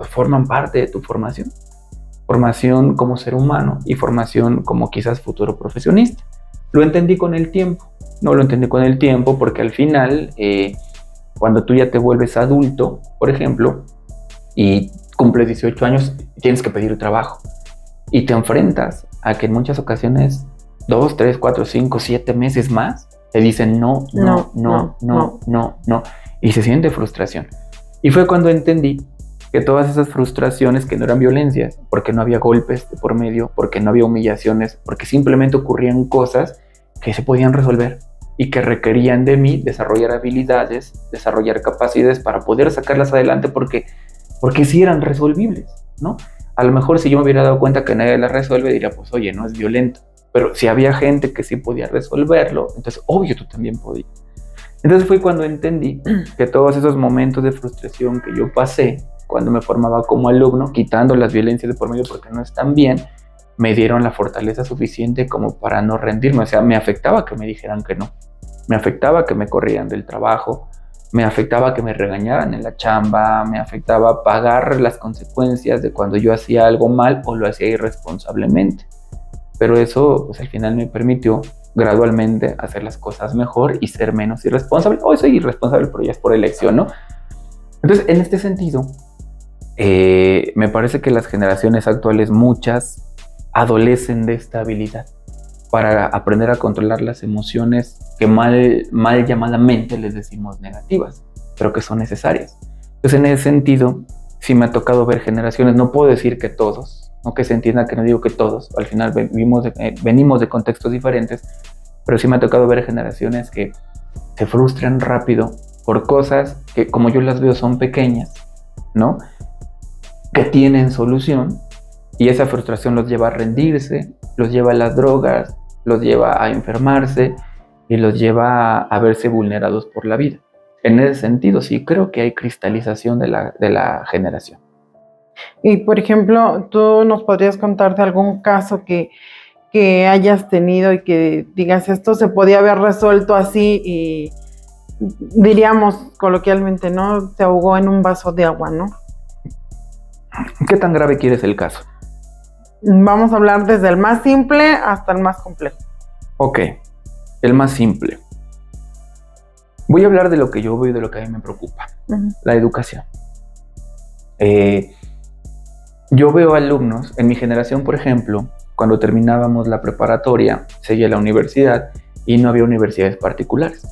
Forman parte de tu formación. Formación como ser humano y formación como quizás futuro profesionista. Lo entendí con el tiempo. No lo entendí con el tiempo porque al final, cuando tú ya te vuelves adulto, por ejemplo, y cumples 18 años, tienes que pedir trabajo. Y te enfrentas a que en muchas ocasiones, 2, 3, 4, 5, 7 meses más, te dicen no. Y se siente frustración. Y fue cuando entendí que todas esas frustraciones que no eran violencias, porque no había golpes de por medio, porque no había humillaciones, porque simplemente ocurrían cosas que se podían resolver y que requerían de mí desarrollar habilidades, desarrollar capacidades para poder sacarlas adelante porque sí eran resolvibles, ¿no? A lo mejor si yo me hubiera dado cuenta que nadie las resuelve, diría, pues oye, no es violento. Pero si había gente que sí podía resolverlo, entonces obvio tú también podías. Entonces fue cuando entendí que todos esos momentos de frustración que yo pasé cuando me formaba como alumno, quitando las violencias de por medio porque no están bien, me dieron la fortaleza suficiente como para no rendirme. O sea, me afectaba que me dijeran que no. Me afectaba que me corrieran del trabajo. Me afectaba que me regañaran en la chamba. Me afectaba pagar las consecuencias de cuando yo hacía algo mal o lo hacía irresponsablemente. Pero eso, pues al final me permitió gradualmente hacer las cosas mejor y ser menos irresponsable. Hoy soy irresponsable, pero ya es por elección, ¿no? Entonces, en este sentido, me parece que las generaciones actuales, muchas, adolecen de esta habilidad para aprender a controlar las emociones que mal llamadamente les decimos negativas, pero que son necesarias. Entonces, en ese sentido, sí me ha tocado ver generaciones, no puedo decir que todos, no que se entienda que no digo que todos, al final venimos de contextos diferentes, pero sí me ha tocado ver generaciones que se frustran rápido por cosas que, como yo las veo, son pequeñas, ¿no? Que tienen solución, y esa frustración los lleva a rendirse, los lleva a las drogas, los lleva a enfermarse y los lleva a verse vulnerados por la vida. En ese sentido, sí creo que hay cristalización de la generación. Y, por ejemplo, ¿tú nos podrías contar de algún caso que hayas tenido y que digas, esto se podía haber resuelto así y diríamos coloquialmente, ¿no? Se ahogó en un vaso de agua, ¿no? ¿Qué tan grave quieres el caso? Vamos a hablar desde el más simple hasta el más complejo. Ok, el más simple. Voy a hablar de lo que yo veo y de lo que a mí me preocupa. La educación. Yo veo alumnos, en mi generación, por ejemplo, cuando terminábamos la preparatoria, seguía la universidad y no había universidades particulares.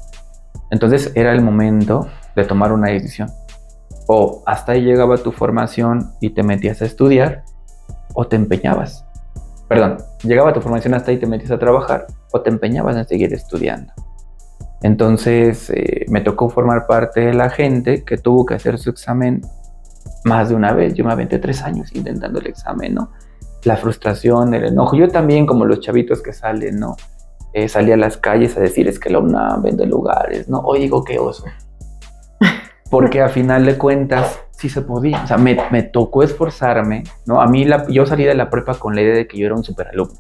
Entonces era el momento de tomar una decisión. O hasta ahí llegaba tu formación y te metías a estudiar, o te empeñabas. Perdón, llegaba tu formación hasta ahí y te metías a trabajar, o te empeñabas en seguir estudiando. Entonces me tocó formar parte de la gente que tuvo que hacer su examen más de una vez. Yo me aventé 3 años intentando el examen, ¿no? La frustración, el enojo. Yo también, como los chavitos que salen, ¿no? Salí a las calles a decir, es que la UNAM vende lugares, ¿no? Hoy digo, qué oso. Porque a final de cuentas, sí se podía. O sea, me tocó esforzarme, ¿no? A mí, yo salí de la prepa con la idea de que yo era un superalumno.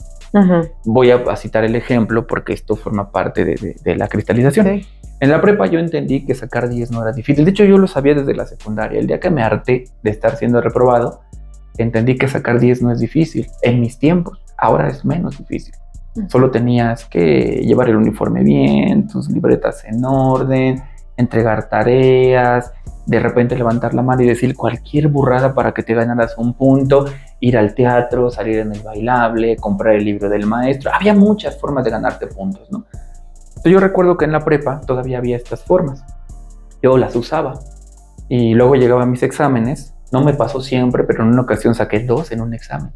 Voy a citar el ejemplo porque esto forma parte de la cristalización. Sí. En la prepa yo entendí que sacar 10 no era difícil. De hecho, yo lo sabía desde la secundaria. El día que me harté de estar siendo reprobado, entendí que sacar 10 no es difícil. En mis tiempos, ahora es menos difícil. Solo tenías que llevar el uniforme bien, tus libretas en orden, entregar tareas, de repente levantar la mano y decir cualquier burrada para que te ganaras un punto ir al teatro, salir en el bailable, comprar el libro del maestro. Había muchas formas de ganarte puntos, ¿no? Entonces yo recuerdo que en la prepa todavía había estas formas. Yo las usaba. Y luego llegaban mis exámenes. No me pasó siempre, pero en una ocasión saqué 2 en un examen.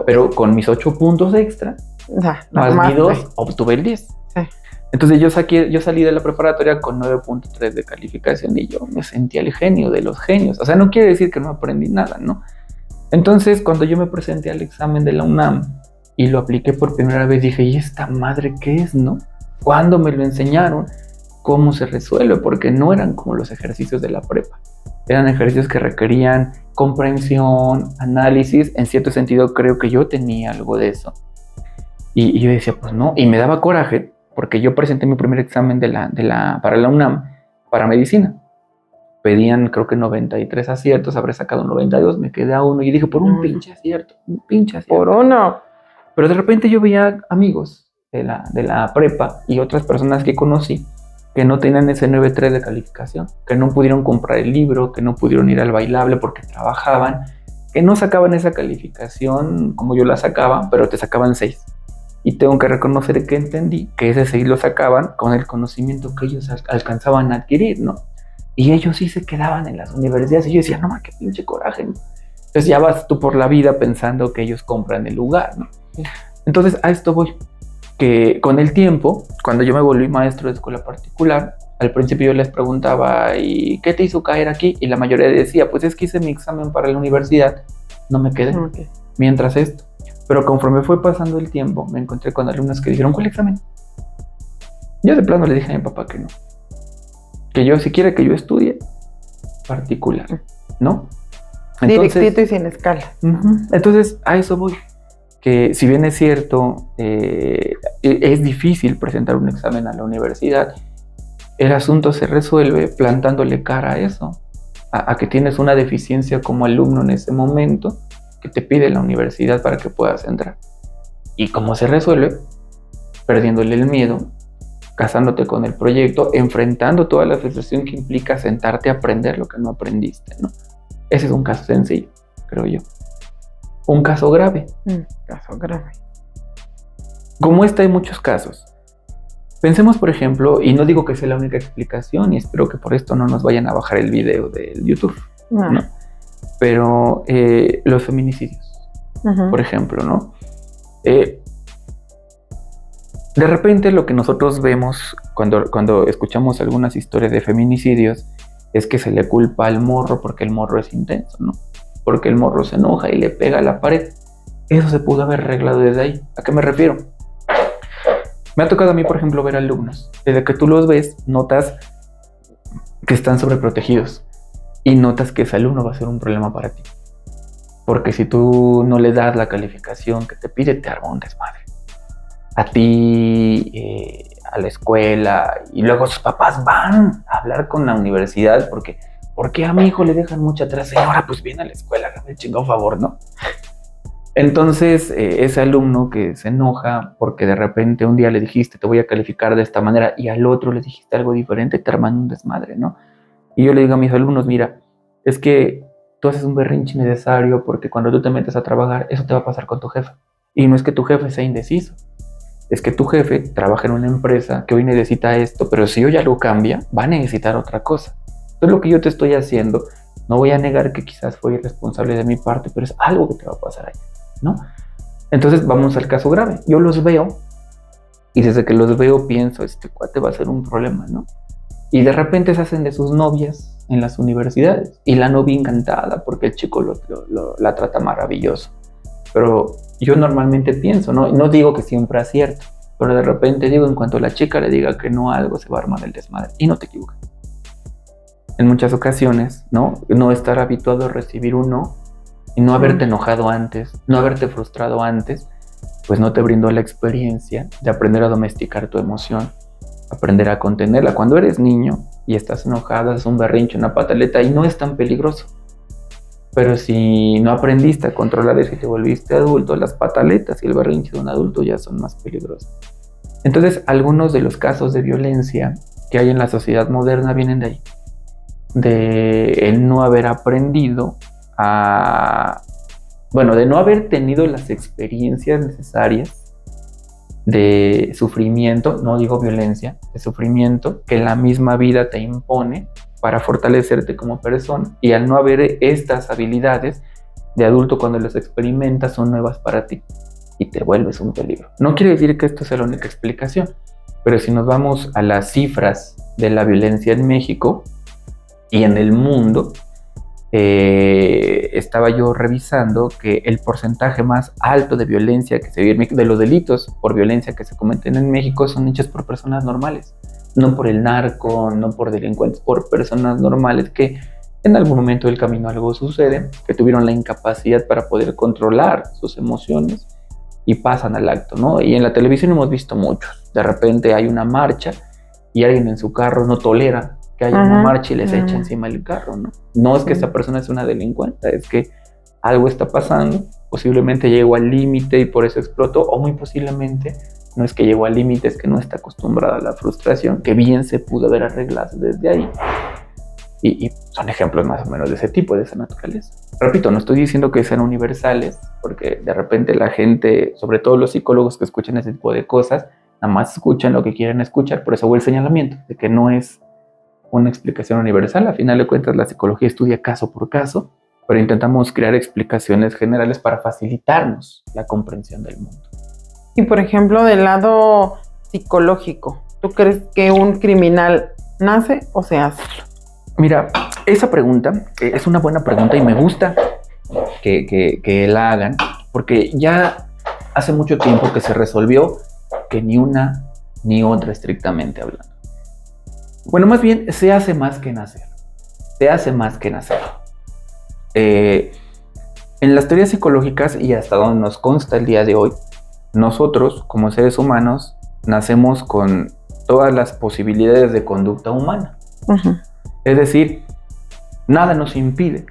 Pero con mis 8 puntos extra, más mi 2, obtuve el 10. Sí. Entonces yo salí de la preparatoria con 9.3 de calificación y yo me sentía el genio de los genios. O sea, no quiere decir que no aprendí nada, ¿no? Entonces, cuando yo me presenté al examen de la UNAM y lo apliqué por primera vez, dije, ¿y esta madre qué es, no? ¿Cuándo me lo enseñaron? ¿Cómo se resuelve? Porque no eran como los ejercicios de la prepa. Eran ejercicios que requerían comprensión, análisis. En cierto sentido, creo que yo tenía algo de eso. Y yo decía, pues no. Y me daba coraje porque yo presenté mi primer examen para la UNAM, para medicina. Pedían, creo que 93 aciertos, habré sacado 92, me quedé a 1 y dije, por un pinche acierto, Por 1. Pero de repente yo veía amigos de la prepa y otras personas que conocí que no tenían ese 9.3 de calificación, que no pudieron comprar el libro, que no pudieron ir al bailable porque trabajaban, que no sacaban esa calificación como yo la sacaba, pero te sacaban 6. Y tengo que reconocer que entendí que ese 6 lo sacaban con el conocimiento que ellos alcanzaban a adquirir, ¿no? Y ellos sí se quedaban en las universidades y yo decía, no mames, qué pinche coraje, ¿no? Entonces ya vas tú por la vida pensando que ellos compran el lugar, ¿no? Entonces a esto voy. Que con el tiempo, cuando yo me volví maestro de escuela particular, al principio yo les preguntaba, ¿y qué te hizo caer aquí? Y la mayoría decía, pues es que hice mi examen para la universidad, no me quedé. Okay. Mientras esto. Pero conforme fue pasando el tiempo, me encontré con alumnos que dijeron, ¿cuál examen? Yo de plano le dije a mi papá que no. Que yo, si quiere que yo estudie, particular, ¿no? Entonces, directito y sin escala. Entonces, a eso voy. Que si bien es cierto, es difícil presentar un examen a la universidad, el asunto se resuelve plantándole cara a eso, a que tienes una deficiencia como alumno en ese momento que te pide la universidad para que puedas entrar. ¿Y cómo se resuelve? Perdiéndole el miedo, casándote con el proyecto, enfrentando toda la frustración que implica sentarte a aprender lo que no aprendiste, ¿no? Ese es un caso sencillo, creo yo. Un caso grave. Caso grave. Como hay muchos casos. Pensemos, por ejemplo, y no digo que sea la única explicación, y espero que por esto no nos vayan a bajar el video del YouTube, ¿no? Pero los feminicidios, por ejemplo, ¿no? De repente lo que nosotros vemos cuando escuchamos algunas historias de feminicidios es que se le culpa al morro porque el morro es intenso, ¿no? Porque el morro se enoja y le pega a la pared. Eso se pudo haber arreglado desde ahí. ¿A qué me refiero? Me ha tocado a mí, por ejemplo, ver alumnos. Desde que tú los ves, notas que están sobreprotegidos y notas que ese alumno va a ser un problema para ti. Porque si tú no le das la calificación que te pide, te arma un desmadre. A ti, a la escuela, y luego sus papás van a hablar con la universidad porque ¿por qué a mi hijo le dejan mucha atrás? Señora, pues viene a la escuela, hágame el chingado favor, ¿no? Entonces, ese alumno que se enoja porque de repente un día le dijiste, te voy a calificar de esta manera, y al otro le dijiste algo diferente, te arman un desmadre, ¿no? Y yo le digo a mis alumnos, mira, es que tú haces un berrinche innecesario porque cuando tú te metes a trabajar, eso te va a pasar con tu jefe. Y no es que tu jefe sea indeciso, es que tu jefe trabaja en una empresa que hoy necesita esto, pero si hoy algo cambia, va a necesitar otra cosa. Entonces lo que yo te estoy haciendo, no voy a negar que quizás fue irresponsable de mi parte, pero es algo que te va a pasar ahí, ¿no? Entonces vamos al caso grave. Yo los veo y desde que los veo pienso, este cuate va a ser un problema, ¿no? Y de repente se hacen de sus novias en las universidades y la novia encantada porque el chico la trata maravilloso. Pero yo normalmente pienso, no digo que siempre acierto, pero de repente digo, en cuanto la chica le diga que no a algo, se va a armar el desmadre. Y no te equivocas. En muchas ocasiones, no estar habituado a recibir un no y no haberte enojado antes, no haberte frustrado antes, pues no te brindó la experiencia de aprender a domesticar tu emoción, aprender a contenerla. Cuando eres niño y estás enojado, es un berrinche, una pataleta y no es tan peligroso. Pero si no aprendiste a controlar eso y te volviste adulto, las pataletas y el berrinche de un adulto ya son más peligrosos. Entonces, algunos de los casos de violencia que hay en la sociedad moderna vienen de ahí. De el no haber aprendido a bueno, de no haber tenido las experiencias necesarias de sufrimiento, no digo violencia, de sufrimiento que la misma vida te impone para fortalecerte como persona, y al no haber estas habilidades de adulto, cuando las experimentas son nuevas para ti y te vuelves un peligro. No quiere decir que esto sea la única explicación, pero si nos vamos a las cifras de la violencia en México y en el mundo, estaba yo revisando que el porcentaje más alto de violencia que se vive en México, de los delitos por violencia que se cometen en México, son hechos por personas normales, no por el narco, no por delincuentes, por personas normales que en algún momento del camino algo sucede, que tuvieron la incapacidad para poder controlar sus emociones y pasan al acto, ¿no? Y en la televisión hemos visto muchos. De repente hay una marcha y alguien en su carro no tolera que haya una marcha y les echa encima el carro, ¿no? No es que esa persona es una delincuente, es que algo está pasando, posiblemente llegó al límite y por eso explotó, o muy posiblemente no es que llegó al límite, es que no está acostumbrada a la frustración, que bien se pudo haber arreglado desde ahí. Y son ejemplos más o menos de ese tipo, de esa naturaleza. Repito, no estoy diciendo que sean universales, porque de repente la gente, sobre todo los psicólogos que escuchan ese tipo de cosas, nada más escuchan lo que quieren escuchar, por eso hubo el señalamiento de que no es una explicación universal. A final de cuentas, la psicología estudia caso por caso, pero intentamos crear explicaciones generales para facilitarnos la comprensión del mundo. Y por ejemplo, del lado psicológico, ¿tú crees que un criminal nace o se hace? Mira, esa pregunta es una buena pregunta y me gusta que la hagan, porque ya hace mucho tiempo que se resolvió que ni una ni otra, estrictamente hablando. Bueno, más bien se hace más que nacer. Se hace más que nacer. En las teorías psicológicas, y hasta donde nos consta el día de hoy, nosotros como seres humanos nacemos con todas las posibilidades de conducta humana. Uh-huh. Es decir, nada nos impide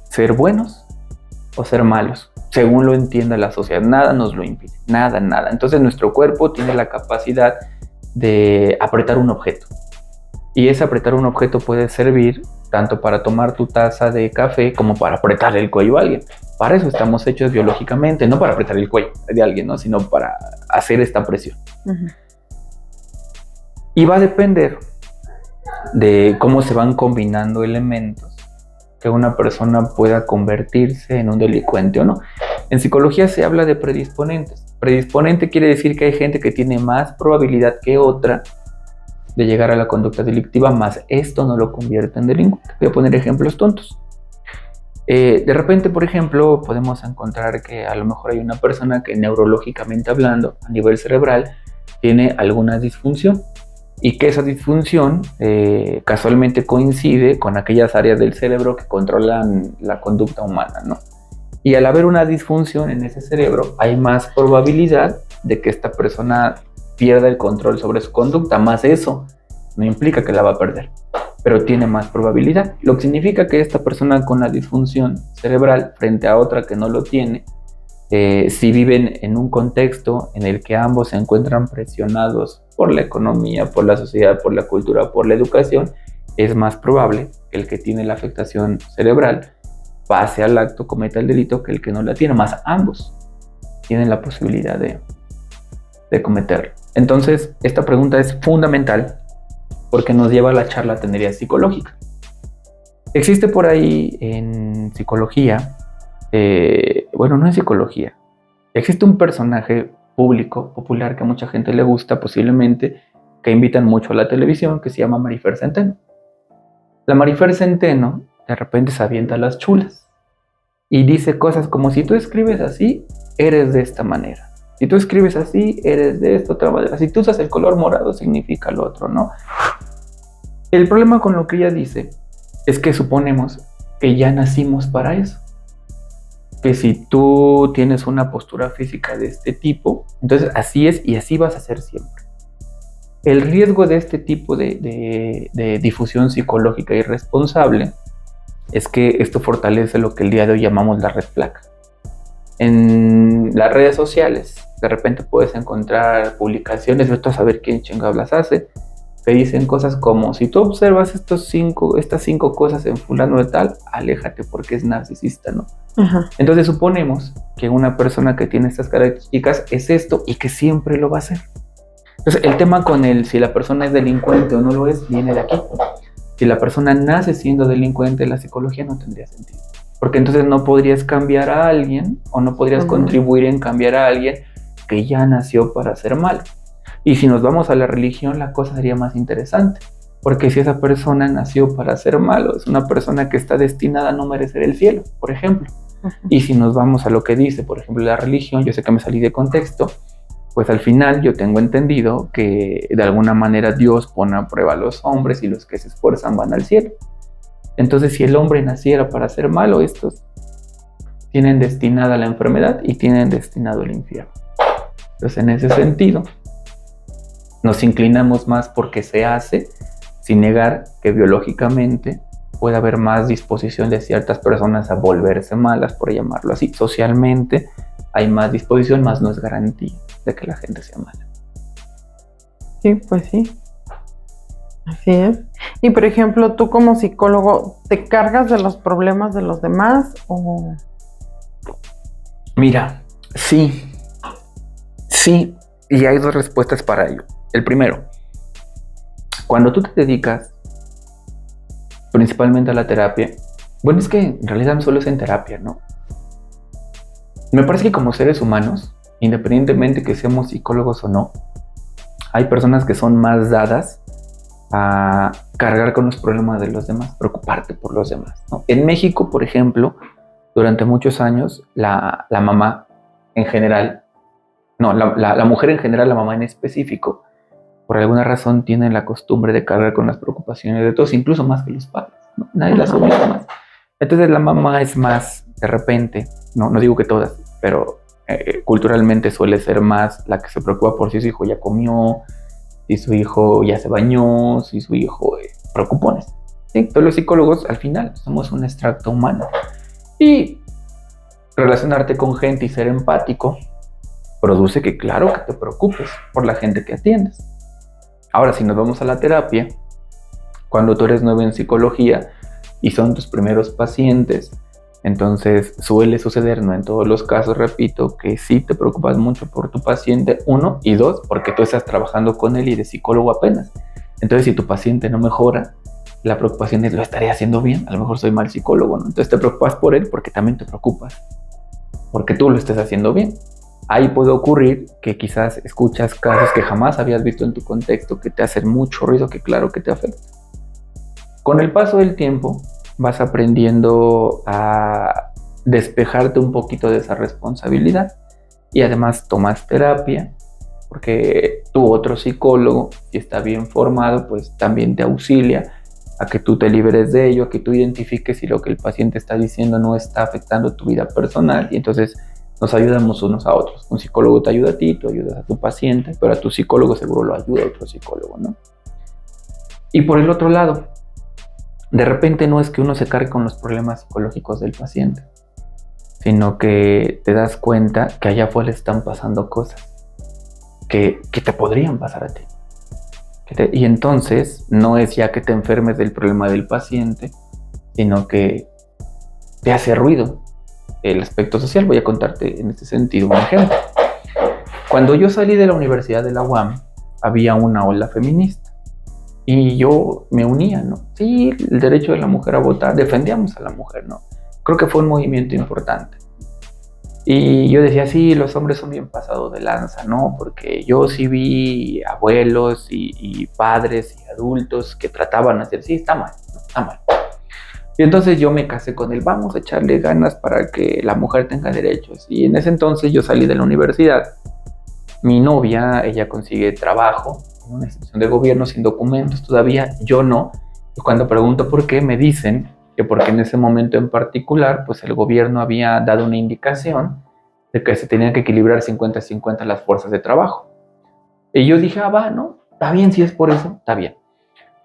ser buenos o ser malos, según lo entienda la sociedad. Nada nos lo impide, nada. Entonces nuestro cuerpo tiene la capacidad de apretar un objeto. Y ese apretar un objeto puede servir tanto para tomar tu taza de café como para apretar el cuello a alguien. Para eso estamos hechos biológicamente, no para apretar el cuello de alguien, ¿no? Sino para hacer esta presión. Uh-huh. Y va a depender de cómo se van combinando elementos que una persona pueda convertirse en un delincuente o no. En psicología se habla de predisponentes. Predisponente quiere decir que hay gente que tiene más probabilidad que otra de llegar a la conducta delictiva, más esto no lo convierte en delincuente. Voy a poner ejemplos tontos. De repente, por ejemplo, podemos encontrar que a lo mejor hay una persona que neurológicamente hablando, a nivel cerebral, tiene alguna disfunción, y que esa disfunción casualmente coincide con aquellas áreas del cerebro que controlan la conducta humana, ¿no? Y al haber una disfunción en ese cerebro, hay más probabilidad de que esta persona pierda el control sobre su conducta. Más eso no implica que la va a perder, pero tiene más probabilidad, lo que significa que esta persona con la disfunción cerebral frente a otra que no lo tiene, si viven en un contexto en el que ambos se encuentran presionados por la economía, por la sociedad, por la cultura, por la educación, es más probable que el que tiene la afectación cerebral pase al acto, cometa el delito, que el que no la tiene. Más ambos tienen la posibilidad de cometerlo. Entonces, esta pregunta es fundamental porque nos lleva a la charlatanería psicológica. Existe por ahí en psicología, bueno, no en psicología, existe un personaje público, popular, que a mucha gente le gusta, posiblemente, que invitan mucho a la televisión, que se llama Marifer Centeno. La Marifer Centeno de repente se avienta a las chulas y dice cosas como: si tú escribes así, eres de esta manera. Si tú escribes así, eres de esta otra manera. Si tú usas el color morado, significa lo otro, ¿no? El problema con lo que ella dice es que suponemos que ya nacimos para eso. Que si tú tienes una postura física de este tipo, entonces así es y así vas a ser siempre. El riesgo de este tipo de difusión psicológica irresponsable es que esto fortalece lo que el día de hoy llamamos la red flag. En las redes sociales, de repente puedes encontrar publicaciones, vete a saber quién chingados las hace, que dicen cosas como: si tú observas estas cinco cosas en fulano de tal, aléjate porque es narcisista, ¿no? Ajá. Entonces suponemos que una persona que tiene estas características es esto y que siempre lo va a hacer. Entonces el tema con si la persona es delincuente o no lo es, viene de aquí. Si la persona nace siendo delincuente, la psicología no tendría sentido. Porque entonces no podrías cambiar a alguien o no podrías contribuir en cambiar a alguien que ya nació para ser malo. Y si nos vamos a la religión, la cosa sería más interesante. Porque si esa persona nació para ser malo, es una persona que está destinada a no merecer el cielo, por ejemplo. Y si nos vamos a lo que dice, por ejemplo, la religión, yo sé que me salí de contexto, pues al final yo tengo entendido que de alguna manera Dios pone a prueba a los hombres y los que se esfuerzan van al cielo. Entonces, si el hombre naciera para ser malo, estos tienen destinada la enfermedad y tienen destinado el infierno. Entonces, en ese sentido, nos inclinamos más porque se hace, sin negar que biológicamente puede haber más disposición de ciertas personas a volverse malas, por llamarlo así. Socialmente hay más disposición, más no es garantía de que la gente sea mala. Sí, pues sí. Así es. Y por ejemplo, tú como psicólogo, ¿te cargas de los problemas de los demás o...? Mira, sí, y hay dos respuestas para ello. El primero, cuando tú te dedicas principalmente a la terapia, bueno, es que en realidad no solo es en terapia, ¿no? Me parece que como seres humanos, independientemente que seamos psicólogos o no, hay personas que son más dadas a cargar con los problemas de los demás, preocuparte por los demás, ¿no? En México, por ejemplo, durante muchos años, la mamá en general, no, la mujer en general, la mamá en específico, por alguna razón tienen la costumbre de cargar con las preocupaciones de todos, incluso más que los padres, ¿no? Nadie las obliga más. Entonces la mamá es más, de repente, no digo que todas, pero culturalmente suele ser más la que se preocupa por si su hijo ya comió, si su hijo ya se bañó, si su hijo preocupones. ¿Sí? Todos los psicólogos al final somos un extracto humano. Y relacionarte con gente y ser empático produce que claro que te preocupes por la gente que atiendes. Ahora, si nos vamos a la terapia, cuando tú eres nuevo en psicología y son tus primeros pacientes, entonces suele suceder, no en todos los casos, repito, que sí te preocupas mucho por tu paciente, uno, y dos, porque tú estás trabajando con él y de psicólogo apenas. Entonces, si tu paciente no mejora, la preocupación es, ¿lo estaré haciendo bien? A lo mejor soy mal psicólogo, ¿no? Entonces te preocupas por él porque también te preocupas, porque tú lo estés haciendo bien. Ahí puede ocurrir que quizás escuchas casos que jamás habías visto en tu contexto, que te hacen mucho ruido, que claro que te afecta. Con el paso del tiempo vas aprendiendo a despejarte un poquito de esa responsabilidad y además tomas terapia, porque tu otro psicólogo, si está bien formado, pues también te auxilia a que tú te liberes de ello, a que tú identifiques si lo que el paciente está diciendo no está afectando tu vida personal, y entonces nos ayudamos unos a otros. Un psicólogo te ayuda a ti, tú ayudas a tu paciente, pero a tu psicólogo seguro lo ayuda a otro psicólogo, ¿no? Y por el otro lado, de repente no es que uno se cargue con los problemas psicológicos del paciente, sino que te das cuenta que allá afuera están pasando cosas que te podrían pasar a ti. Y entonces no es ya que te enfermes del problema del paciente, sino que te hace ruido el aspecto social. Voy a contarte en este sentido un ejemplo. Cuando yo salí de la Universidad de la UAM, había una ola feminista y yo me unía, ¿no? Sí, el derecho de la mujer a votar, defendíamos a la mujer, ¿no? Creo que fue un movimiento importante. Y yo decía, sí, los hombres son bien pasados de lanza, ¿no? Porque yo sí vi abuelos y padres y adultos que trataban de hacer, sí, está mal, ¿no? Está mal. Y entonces yo me casé con él, vamos a echarle ganas para que la mujer tenga derechos. Y en ese entonces yo salí de la universidad. Mi novia, ella consigue trabajo en una institución de gobierno sin documentos todavía, yo no. Y cuando pregunto por qué, me dicen que porque en ese momento en particular, pues el gobierno había dado una indicación de que se tenían que equilibrar 50-50 las fuerzas de trabajo. Y yo dije, va, ¿no? Está bien, si es por eso, está bien.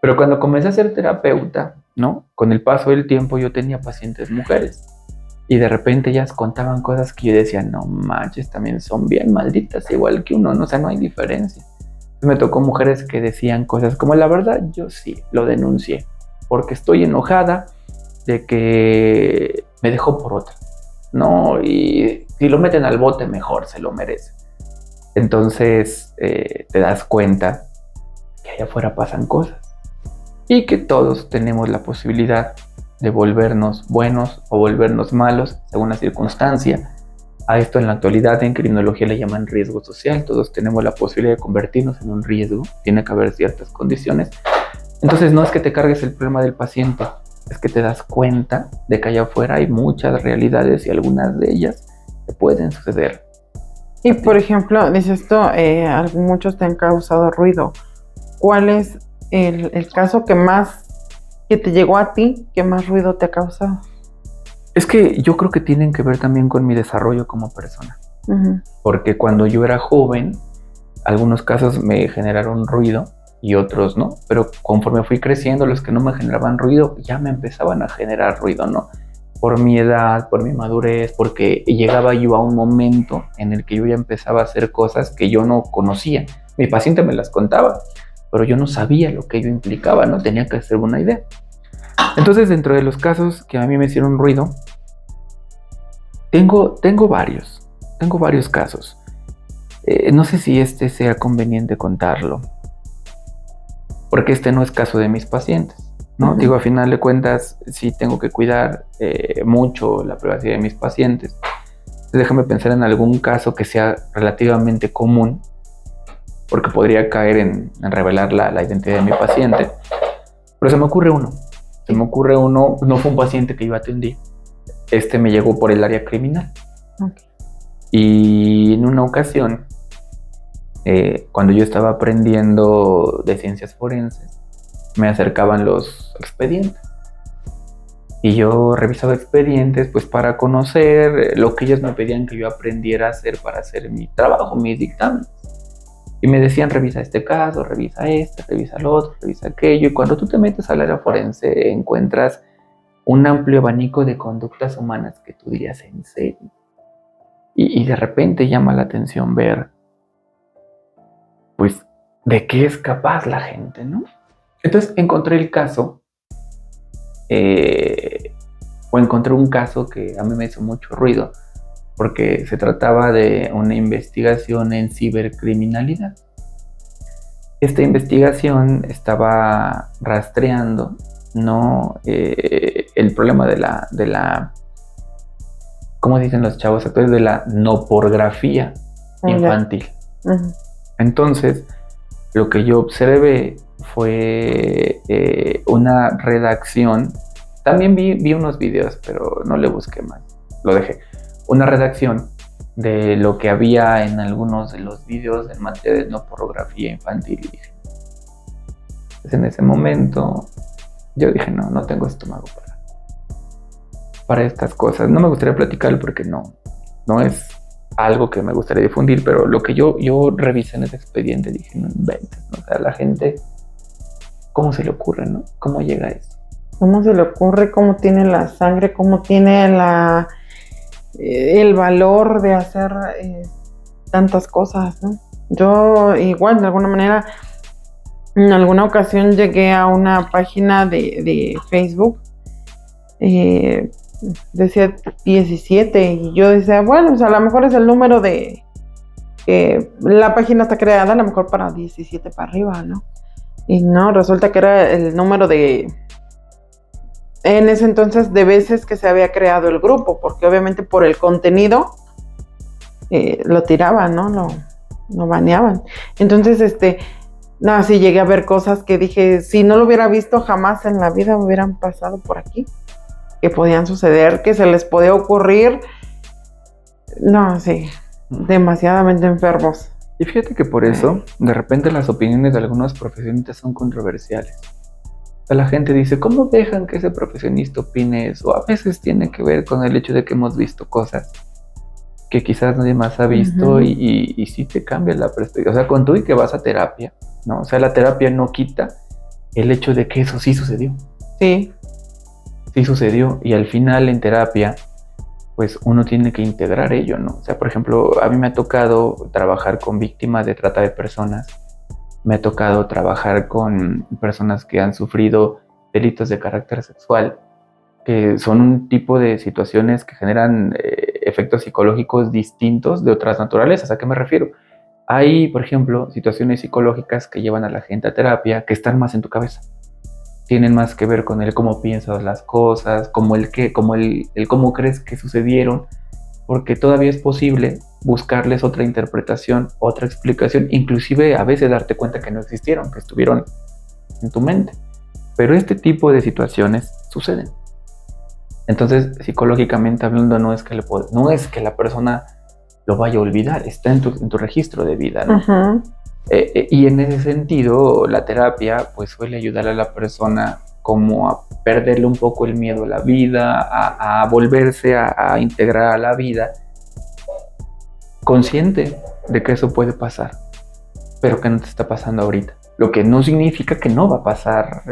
Pero cuando comencé a ser terapeuta, ¿no? Con el paso del tiempo yo tenía pacientes mujeres. Y de repente ellas contaban cosas que yo decía, no manches, también son bien malditas, igual que uno, ¿no? O sea, no hay diferencia. Me tocó mujeres que decían cosas como, la verdad, yo sí lo denuncié, porque estoy enojada de que me dejó por otra. ¿no? Y si lo meten al bote, mejor, se lo merece. Entonces te das cuenta que allá afuera pasan cosas y que todos tenemos la posibilidad de volvernos buenos o volvernos malos según la circunstancia. A esto en la actualidad en criminología le llaman riesgo social. Todos tenemos la posibilidad de convertirnos en un riesgo. Tiene que haber ciertas condiciones. Entonces no es que te cargues el problema del paciente, es que te das cuenta de que allá afuera hay muchas realidades y algunas de ellas te pueden suceder. Y por ejemplo, dices esto, muchos te han causado ruido. ¿Cuál es el caso que te llegó a ti, que más ruido te ha causado? Es que yo creo que tienen que ver también con mi desarrollo como persona. Porque cuando yo era joven, algunos casos me generaron ruido y otros no. Pero conforme fui creciendo, los que no me generaban ruido ya me empezaban a generar ruido, ¿no? Por mi edad, por mi madurez, porque llegaba yo a un momento en el que yo ya empezaba a hacer cosas que yo no conocía. Mi paciente me las contaba, pero yo no sabía lo que ello implicaba, no tenía que hacer una idea. Entonces, dentro de los casos que a mí me hicieron ruido, tengo varios casos. No sé si este sea conveniente contarlo, porque este no es caso de mis pacientes, ¿no? Digo, a final de cuentas, sí tengo que cuidar mucho la privacidad de mis pacientes. Entonces, déjame pensar en algún caso que sea relativamente común, porque podría caer en revelar la identidad de mi paciente. Pero se me ocurre uno, no fue un paciente que yo atendí. Este me llegó por el área criminal. Okay. Y en una ocasión, cuando yo estaba aprendiendo de ciencias forenses, me acercaban los expedientes. Y yo revisaba expedientes pues para conocer lo que ellos me pedían que yo aprendiera a hacer para hacer mi trabajo, mis dictámenes. Y me decían, revisa este caso, revisa este, revisa lo otro, revisa aquello. Y cuando tú te metes al área forense, encuentras un amplio abanico de conductas humanas que tú dirías, ¿en serio? Y de repente llama la atención ver, pues, de qué es capaz la gente, ¿no? Entonces encontré el caso, encontré un caso que a mí me hizo mucho ruido, porque se trataba de una investigación en cibercriminalidad. Esta investigación estaba rastreando, ¿no? El problema de la ¿cómo dicen los chavos actuales? De la no pornografía infantil. Entonces, lo que yo observé fue una redacción. También vi unos videos, pero no le busqué más, lo dejé. Una redacción de lo que había en algunos de los videos en materia de no pornografía infantil. Y dije, pues en ese momento yo dije, no tengo estómago para estas cosas. No me gustaría platicarlo porque no es algo que me gustaría difundir, pero lo que yo revisé en ese expediente, dije, no inventes, ¿no? O sea, la gente, ¿cómo se le ocurre, no? ¿Cómo llega a eso? ¿Cómo se le ocurre? ¿Cómo tiene la sangre? ¿Cómo tiene el valor de hacer tantas cosas, ¿no? Yo igual, de alguna manera, en alguna ocasión llegué a una página de Facebook, decía 17 y yo decía, bueno, pues a lo mejor es el número de la página está creada a lo mejor para 17 para arriba, ¿no? Y no, resulta que era el número en ese entonces de veces que se había creado el grupo, porque obviamente por el contenido lo tiraban, ¿no? Lo baneaban. Entonces, sí llegué a ver cosas que dije, si no lo hubiera visto jamás en la vida me hubieran pasado por aquí, que podían suceder, que se les podía ocurrir. No, sí, demasiadamente enfermos. Y fíjate que por eso, de repente las opiniones de algunos profesionistas son controversiales. O sea, la gente dice, ¿cómo dejan que ese profesionista opine eso? A veces tiene que ver con el hecho de que hemos visto cosas que quizás nadie más ha visto. Y sí te cambia la perspectiva. O sea, con tú y que vas a terapia, ¿no? O sea, la terapia no quita el hecho de que eso sí sucedió. Sí. Sí sucedió, y al final en terapia pues uno tiene que integrar ello, ¿no? O sea, por ejemplo, a mí me ha tocado trabajar con víctimas de trata de personas, me ha tocado trabajar con personas que han sufrido delitos de carácter sexual, que son un tipo de situaciones que generan efectos psicológicos distintos de otras naturalezas. ¿A qué me refiero? Hay, por ejemplo, situaciones psicológicas que llevan a la gente a terapia que están más en tu cabeza. Tienen más que ver con el cómo piensas las cosas, como el cómo crees que sucedieron, porque todavía es posible buscarles otra interpretación, otra explicación, inclusive a veces darte cuenta que no existieron, que estuvieron en tu mente. Pero este tipo de situaciones suceden. Entonces, psicológicamente hablando, no es que la persona lo vaya a olvidar, está en tu registro de vida, ¿no? Ujú. Y en ese sentido, la terapia pues suele ayudar a la persona como a perderle un poco el miedo a la vida, a volverse a integrar a la vida, consciente de que eso puede pasar, pero que no te está pasando ahorita. Lo que no significa que no va a pasar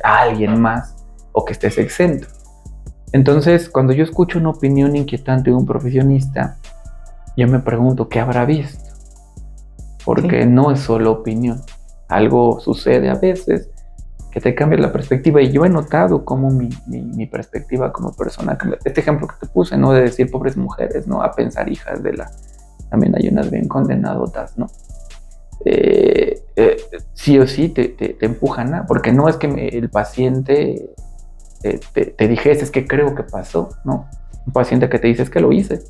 a alguien más o que estés exento. Entonces, cuando yo escucho una opinión inquietante de un profesionista, yo me pregunto, ¿qué habrá visto? Porque no es solo opinión. Algo sucede a veces que te cambia la perspectiva. Y yo he notado cómo mi perspectiva como persona, este ejemplo que te puse, ¿no? De decir pobres mujeres, ¿no? A pensar hijas de la... También hay unas bien condenadotas, ¿no? Sí o sí te empujan a... Porque no es que el paciente te dijese, es que creo que pasó, ¿no? Un paciente que te dice, es que lo hice.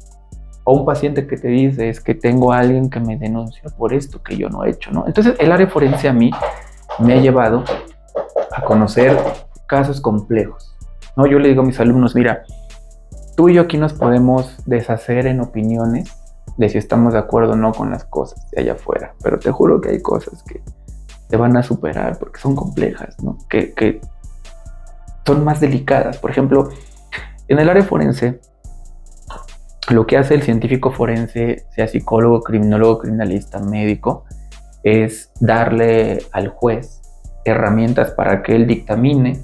O un paciente que te dice, es que tengo a alguien que me denunció por esto que yo no he hecho, ¿no? Entonces, el área forense a mí me ha llevado a conocer casos complejos, ¿no? Yo le digo a mis alumnos, mira, tú y yo aquí nos podemos deshacer en opiniones de si estamos de acuerdo o no con las cosas de allá afuera, pero te juro que hay cosas que te van a superar porque son complejas, ¿no? Que son más delicadas. Por ejemplo, en el área forense, lo que hace el científico forense, sea psicólogo, criminólogo, criminalista, médico, es darle al juez herramientas para que él dictamine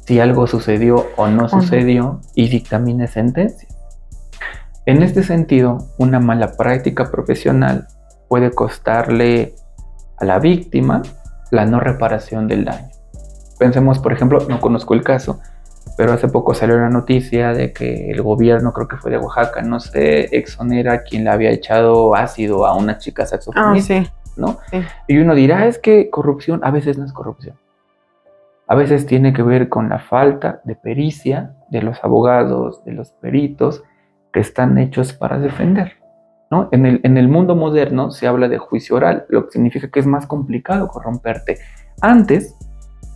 si algo sucedió o no sucedió y dictamine sentencia. En este sentido, una mala práctica profesional puede costarle a la víctima la no reparación del daño. Pensemos, por ejemplo, no conozco el caso, pero hace poco salió la noticia de que el gobierno, creo que fue de Oaxaca, no sé, exonera a quien le había echado ácido a una chica saxofonista, ¿no? Sí. Y uno dirá, es que corrupción, a veces no es corrupción. A veces tiene que ver con la falta de pericia de los abogados, de los peritos que están hechos para defender, ¿no? En el mundo moderno se habla de juicio oral, lo que significa que es más complicado corromperte. Antes,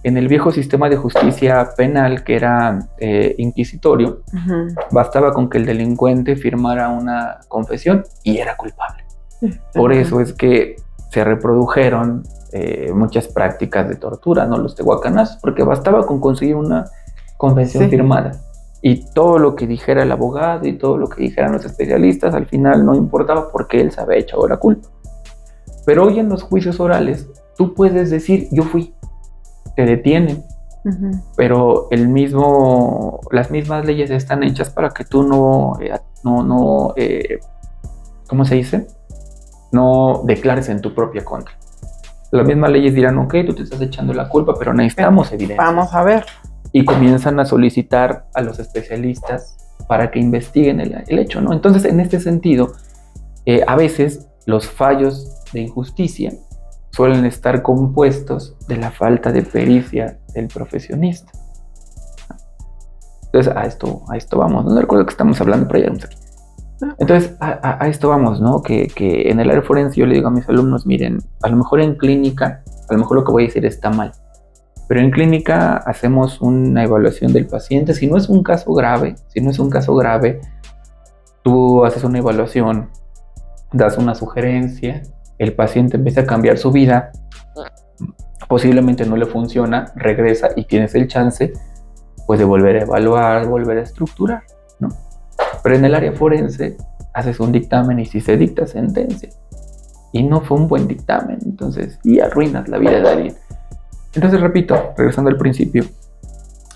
en el viejo sistema de justicia penal, que era inquisitorio, bastaba con que el delincuente firmara una confesión y era culpable. Por eso es que se reprodujeron muchas prácticas de tortura, ¿no? Los tehuacanazos, porque bastaba con conseguir una confesión firmada. Y todo lo que dijera el abogado y todo lo que dijeran los especialistas, al final no importaba porque él se había echado la culpa. Pero hoy en los juicios orales, tú puedes decir, yo fui. Te detienen, pero las mismas leyes están hechas para que tú ¿cómo se dice? No declares en tu propia contra. Las mismas leyes dirán, ok, tú te estás echando la culpa, pero necesitamos evidencia. Vamos a ver. Y comienzan a solicitar a los especialistas para que investiguen el hecho, ¿no? Entonces, en este sentido, a veces los fallos de injusticia suelen estar compuestos de la falta de pericia del profesionista. Entonces, a esto vamos. No recuerdo que estamos hablando, pero ya vamos aquí. Entonces, a esto vamos, ¿no? Que en el área forense yo le digo a mis alumnos, miren, a lo mejor en clínica, a lo mejor lo que voy a decir está mal, pero en clínica hacemos una evaluación del paciente. Si no es un caso grave, tú haces una evaluación, das una sugerencia, el paciente empieza a cambiar su vida, posiblemente no le funciona, regresa y tienes el chance pues de volver a evaluar, volver a estructurar, ¿no? Pero en el área forense haces un dictamen y si se dicta sentencia y no fue un buen dictamen, entonces y arruinas la vida de alguien. Entonces repito, regresando al principio,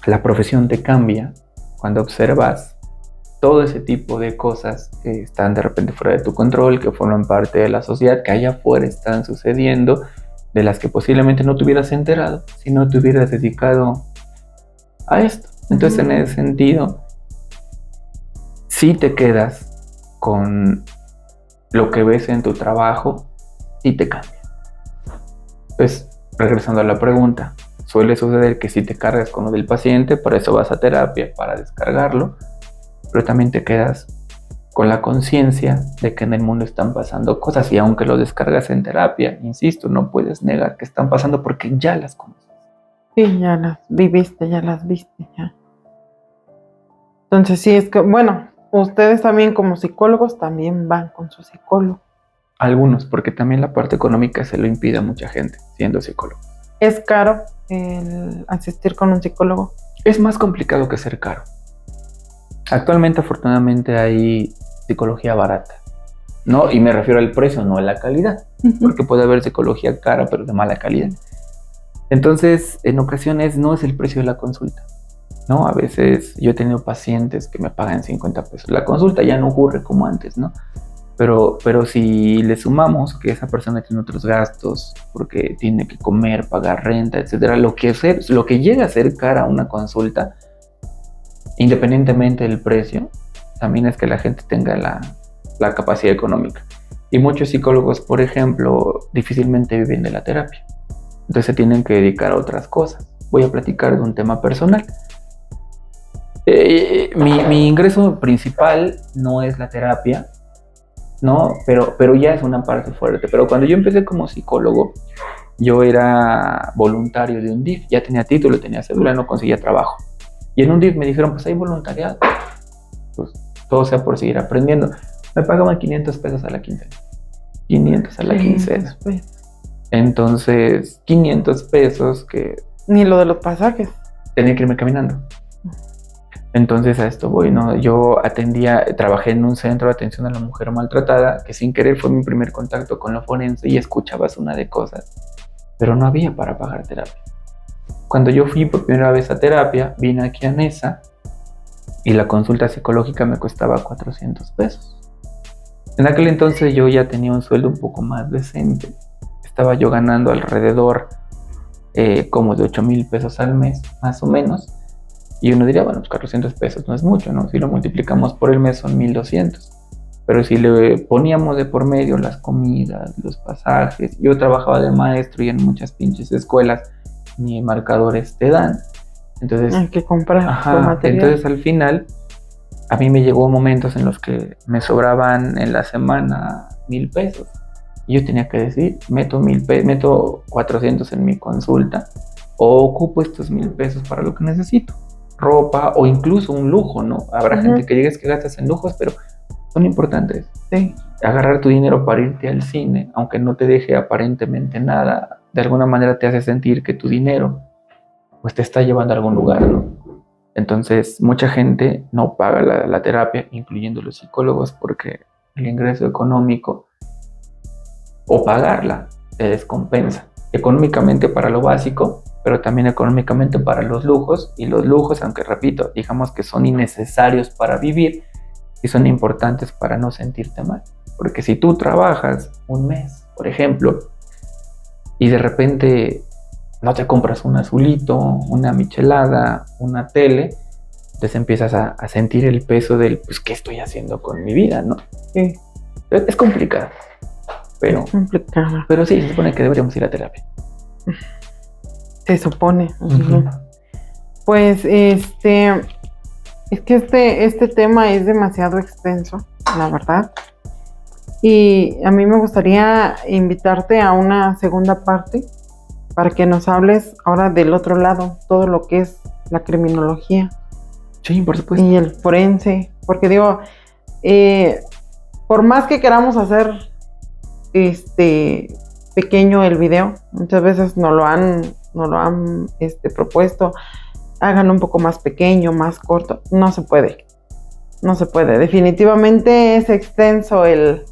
la profesión te cambia cuando observas todo ese tipo de cosas que están de repente fuera de tu control, que forman parte de la sociedad, que allá afuera están sucediendo, de las que posiblemente no te hubieras enterado si no te hubieras dedicado a esto. Entonces, en ese sentido, si te quedas con lo que ves en tu trabajo, sí te cambia. Pues, regresando a la pregunta, suele suceder que si te cargas con lo del paciente, para eso vas a terapia, para descargarlo, pero también te quedas con la conciencia de que en el mundo están pasando cosas y aunque lo descargas en terapia, insisto, no puedes negar que están pasando porque ya las conoces. Sí, ya las viviste, ya las viste, ya. Entonces sí, es que, bueno, ustedes también como psicólogos también van con su psicólogo. Algunos, porque también la parte económica se lo impide a mucha gente siendo psicólogo. ¿Es caro el asistir con un psicólogo? Es más complicado que ser caro. Actualmente, afortunadamente, hay psicología barata, ¿no? Y me refiero al precio, no a la calidad, porque puede haber psicología cara, pero de mala calidad. Entonces, en ocasiones no es el precio de la consulta, ¿no? A veces yo he tenido pacientes que me pagan 50 pesos. La consulta ya no ocurre como antes, ¿no? Pero si le sumamos que esa persona tiene otros gastos, porque tiene que comer, pagar renta, etcétera, lo que llega a ser cara una consulta, independientemente del precio, también es que la gente tenga la capacidad económica. Y muchos psicólogos, por ejemplo, difícilmente viven de la terapia. Entonces se tienen que dedicar a otras cosas. Voy a platicar de un tema personal. Mi ingreso principal no es la terapia, ¿no? Pero ya es una parte fuerte. Pero cuando yo empecé como psicólogo, yo era voluntario de un DIF. Ya tenía título, tenía cédula, no conseguía trabajo. Y en un DIF me dijeron, pues hay voluntariado. Pues todo sea por seguir aprendiendo. Me pagaban 500 pesos a la quincena. 500 a la quincena. Entonces, 500 pesos que... Ni lo de los pasajes. Tenía que irme caminando. Entonces a esto voy, ¿no? Yo trabajé en un centro de atención a la mujer maltratada, que sin querer fue mi primer contacto con lo forense y escuchabas una de cosas, pero no había para pagar terapia. Cuando yo fui por primera vez a terapia, vine aquí a Nesa y la consulta psicológica me costaba 400 pesos. En aquel entonces yo ya tenía un sueldo un poco más decente. Estaba yo ganando alrededor como de 8,000 pesos al mes, más o menos. Y uno diría, bueno, pues 400 pesos no es mucho, ¿no? Si lo multiplicamos por el mes son 1,200. Pero si le poníamos de por medio las comidas, los pasajes, yo trabajaba de maestro y en muchas pinches escuelas ni marcadores te dan. Entonces, hay que comprar material. Entonces al final, a mí me llegó momentos en los que me sobraban en la semana 1,000 pesos. Y yo tenía que decir, meto 400 en mi consulta o ocupo estos 1,000 pesos para lo que necesito. Ropa o incluso un lujo, ¿no? Habrá gente que llegues que gastas en lujos, pero son importantes. Sí. Agarrar tu dinero para irte al cine, aunque no te deje aparentemente nada, de alguna manera te hace sentir que tu dinero pues te está llevando a algún lugar, ¿no? Entonces, mucha gente no paga la terapia, incluyendo los psicólogos, porque el ingreso económico o pagarla te descompensa económicamente para lo básico, pero también económicamente para los lujos, y los lujos, aunque repito, digamos que son innecesarios para vivir y son importantes para no sentirte mal, porque si tú trabajas un mes, por ejemplo, y de repente no te compras un azulito, una michelada, una tele, entonces empiezas a sentir el peso del, pues, ¿qué estoy haciendo con mi vida, no? Sí. Es complicado, pero sí, se supone que deberíamos ir a terapia. Se supone. Pues es que este tema es demasiado extenso, la verdad. Y a mí me gustaría invitarte a una segunda parte para que nos hables ahora del otro lado, todo lo que es la criminología. Sí, por supuesto. Y el forense, porque digo, por más que queramos hacer pequeño el video, muchas veces nos lo han propuesto, háganlo un poco más pequeño, más corto. No se puede. Definitivamente es extenso el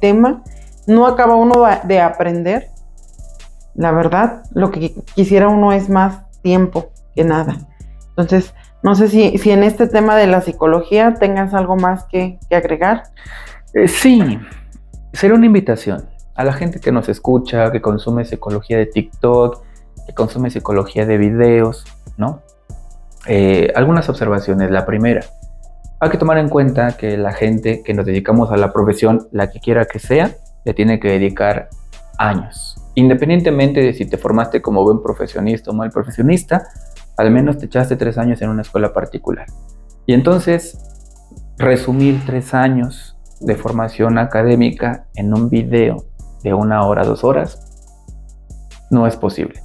tema. No acaba uno de aprender. La verdad, lo que quisiera uno es más tiempo que nada. Entonces, no sé si en este tema de la psicología tengas algo más que agregar. Sí, será una invitación a la gente que nos escucha, que consume psicología de TikTok, que consume psicología de videos, ¿no? Algunas observaciones. La primera, hay que tomar en cuenta que la gente que nos dedicamos a la profesión, la que quiera que sea, le tiene que dedicar años. Independientemente de si te formaste como buen profesionista o mal profesionista, al menos te echaste 3 años en una escuela particular. Y entonces, resumir 3 años de formación académica en un video de 1 hora, 2 horas, no es posible.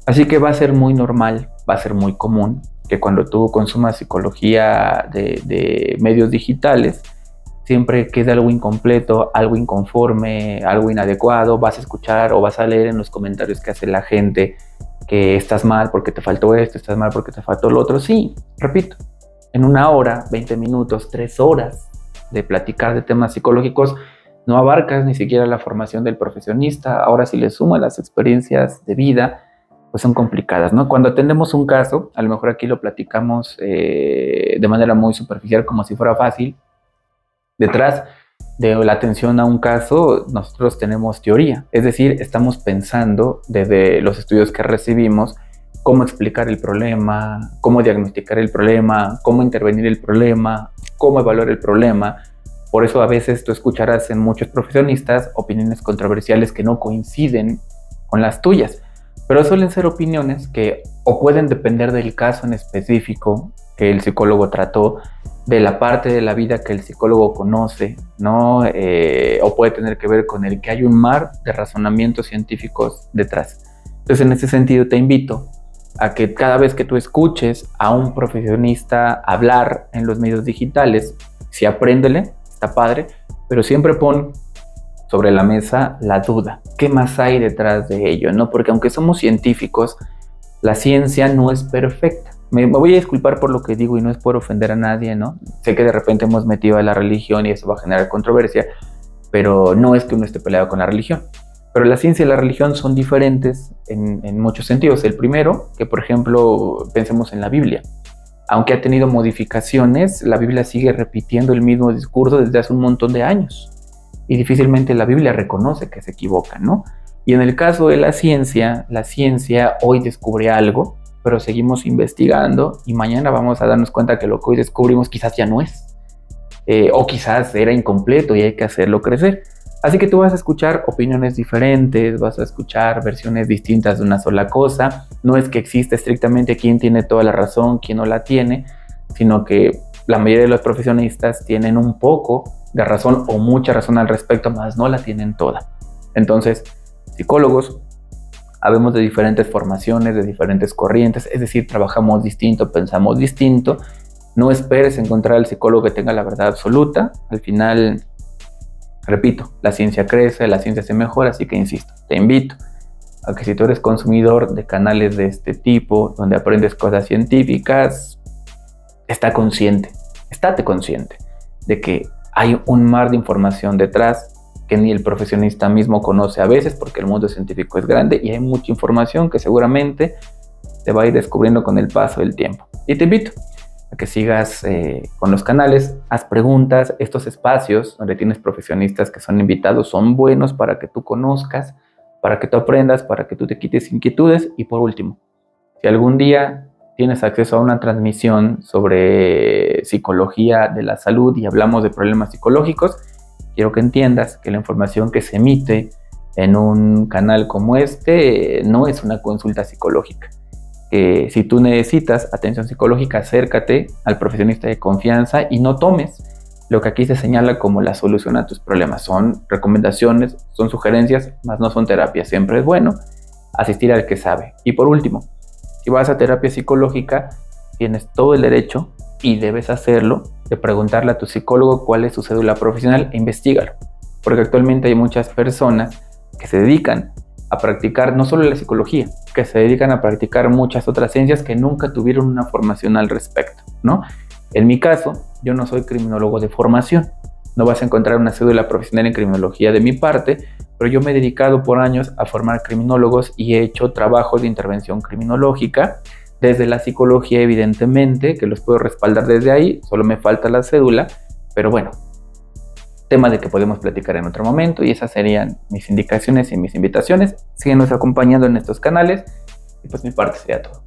Así que va a ser muy normal, va a ser muy común que cuando tú consumas psicología de medios digitales, siempre quede algo incompleto, algo inconforme, algo inadecuado, vas a escuchar o vas a leer en los comentarios que hace la gente que estás mal porque te faltó esto, estás mal porque te faltó lo otro. Sí, repito, en 1 hora, 20 minutos, 3 horas de platicar de temas psicológicos, no abarcas ni siquiera la formación del profesionista. Ahora si le sumas las experiencias de vida, pues son complicadas, ¿no? Cuando atendemos un caso, a lo mejor aquí lo platicamos de manera muy superficial, como si fuera fácil. Detrás de la atención a un caso, nosotros tenemos teoría, es decir, estamos pensando desde los estudios que recibimos cómo explicar el problema, cómo diagnosticar el problema, cómo intervenir el problema, cómo evaluar el problema. Por eso a veces tú escucharás en muchos profesionistas opiniones controversiales que no coinciden con las tuyas, pero suelen ser opiniones que o pueden depender del caso en específico que el psicólogo trató, de la parte de la vida que el psicólogo conoce, ¿no? O puede tener que ver con el que hay un mar de razonamientos científicos detrás. Entonces, en ese sentido, te invito a que cada vez que tú escuches a un profesionista hablar en los medios digitales, sí apréndele, está padre, pero siempre pon sobre la mesa la duda. ¿Qué más hay detrás de ello? ¿No? Porque aunque somos científicos, la ciencia no es perfecta. Me voy a disculpar por lo que digo y no es por ofender a nadie, ¿no? Sé que de repente hemos metido a la religión y eso va a generar controversia, pero no es que uno esté peleado con la religión. Pero la ciencia y la religión son diferentes en muchos sentidos. El primero, que por ejemplo pensemos en la Biblia. Aunque ha tenido modificaciones, la Biblia sigue repitiendo el mismo discurso desde hace un montón de años. Y difícilmente la Biblia reconoce que se equivoca, ¿no? Y en el caso de la ciencia hoy descubre algo, pero seguimos investigando y mañana vamos a darnos cuenta que lo que hoy descubrimos quizás ya no es. O quizás era incompleto y hay que hacerlo crecer. Así que tú vas a escuchar opiniones diferentes, vas a escuchar versiones distintas de una sola cosa. No es que exista estrictamente quién tiene toda la razón, quién no la tiene, sino que la mayoría de los profesionistas tienen un poco de razón o mucha razón al respecto, más no la tienen toda. Entonces, psicólogos, habemos de diferentes formaciones, de diferentes corrientes, es decir, trabajamos distinto, pensamos distinto. No esperes encontrar al psicólogo que tenga la verdad absoluta. Al final, repito, la ciencia crece, la ciencia se mejora, así que insisto, te invito a que si tú eres consumidor de canales de este tipo, donde aprendes cosas científicas, estate consciente de que hay un mar de información detrás que ni el profesionista mismo conoce a veces, porque el mundo científico es grande y hay mucha información que seguramente te va a ir descubriendo con el paso del tiempo. Y te invito a que sigas con los canales, haz preguntas. Estos espacios donde tienes profesionistas que son invitados son buenos para que tú conozcas, para que tú aprendas, para que tú te quites inquietudes. Y por último, si algún día tienes acceso a una transmisión sobre psicología de la salud y hablamos de problemas psicológicos, quiero que entiendas que la información que se emite en un canal como este no es una consulta psicológica. Si tú necesitas atención psicológica, acércate al profesionista de confianza y no tomes lo que aquí se señala como la solución a tus problemas. Son recomendaciones, son sugerencias, mas no son terapias. Siempre es bueno asistir al que sabe. Y por último, si vas a terapia psicológica, tienes todo el derecho y debes hacerlo de preguntarle a tu psicólogo cuál es su cédula profesional e investígalo. Porque actualmente hay muchas personas que se dedican a practicar no solo la psicología, que se dedican a practicar muchas otras ciencias que nunca tuvieron una formación al respecto, ¿no? En mi caso, yo no soy criminólogo de formación. No vas a encontrar una cédula profesional en criminología de mi parte, pero yo me he dedicado por años a formar criminólogos y he hecho trabajos de intervención criminológica desde la psicología, evidentemente, que los puedo respaldar desde ahí, solo me falta la cédula, pero bueno, tema de que podemos platicar en otro momento, y esas serían mis indicaciones y mis invitaciones. Síguenos acompañando en estos canales y pues mi parte sería todo.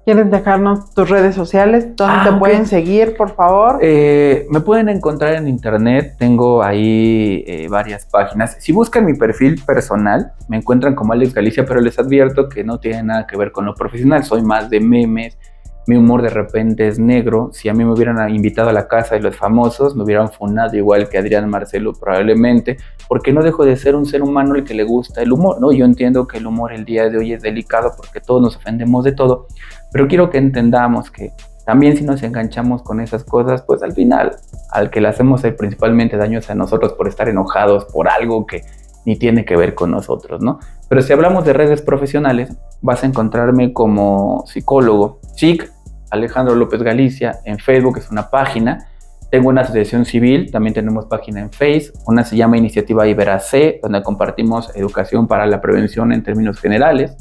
¿Quieres dejarnos tus redes sociales? ¿Dónde te pueden seguir, por favor? Me pueden encontrar en internet, tengo ahí varias páginas. Si buscan mi perfil personal, me encuentran como Alex Galicia, pero les advierto que no tiene nada que ver con lo profesional. Soy más de memes, mi humor de repente es negro. Si a mí me hubieran invitado a la casa de los famosos, me hubieran funado igual que Adrián Marcelo probablemente, porque no dejo de ser un ser humano al que le gusta el humor, ¿no? Yo entiendo que el humor el día de hoy es delicado porque todos nos ofendemos de todo, pero quiero que entendamos que también si nos enganchamos con esas cosas, pues al final, al que le hacemos principalmente daño es a nosotros por estar enojados por algo que ni tiene que ver con nosotros, ¿no? Pero si hablamos de redes profesionales, vas a encontrarme como psicólogo, SIC, Alejandro López Galicia, en Facebook es una página. Tengo una asociación civil, también tenemos página en Face, una se llama Iniciativa IberAC, donde compartimos educación para la prevención en términos generales.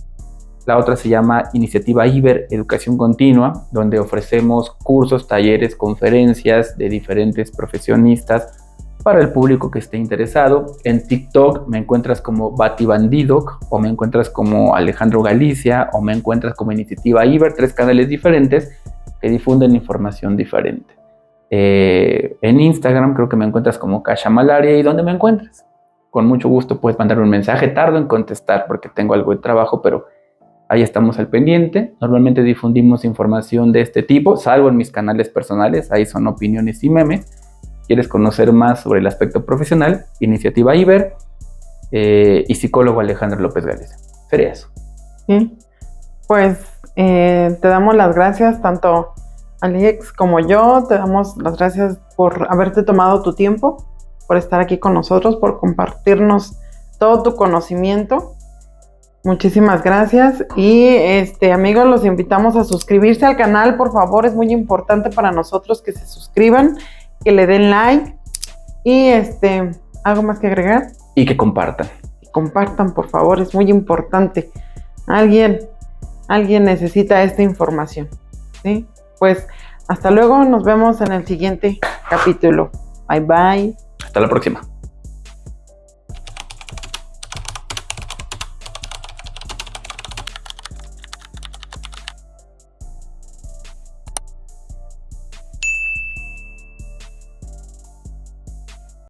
La otra se llama Iniciativa Iber Educación Continua, donde ofrecemos cursos, talleres, conferencias de diferentes profesionistas para el público que esté interesado. En TikTok me encuentras como Batibandidoc, o me encuentras como Alejandro Galicia, o me encuentras como Iniciativa Iber, 3 canales diferentes que difunden información diferente. En Instagram creo que me encuentras como Kasha Malaria, y donde me encuentras. Con mucho gusto puedes mandarme un mensaje, tardo en contestar porque tengo algo de trabajo, pero ahí estamos al pendiente. Normalmente difundimos información de este tipo, salvo en mis canales personales, ahí son opiniones y memes. ¿Quieres conocer más sobre el aspecto profesional? Iniciativa Iber y psicólogo Alejandro López Galicia. Sería eso. Sí, pues te damos las gracias, tanto Alex como yo, te damos las gracias por haberte tomado tu tiempo, por estar aquí con nosotros, por compartirnos todo tu conocimiento. Muchísimas gracias y amigos, los invitamos a suscribirse al canal, por favor, es muy importante para nosotros que se suscriban, que le den like y ¿algo más que agregar? Y que compartan. Compartan, por favor, es muy importante. Alguien necesita esta información, ¿sí? Pues hasta luego, nos vemos en el siguiente capítulo. Bye bye. Hasta la próxima.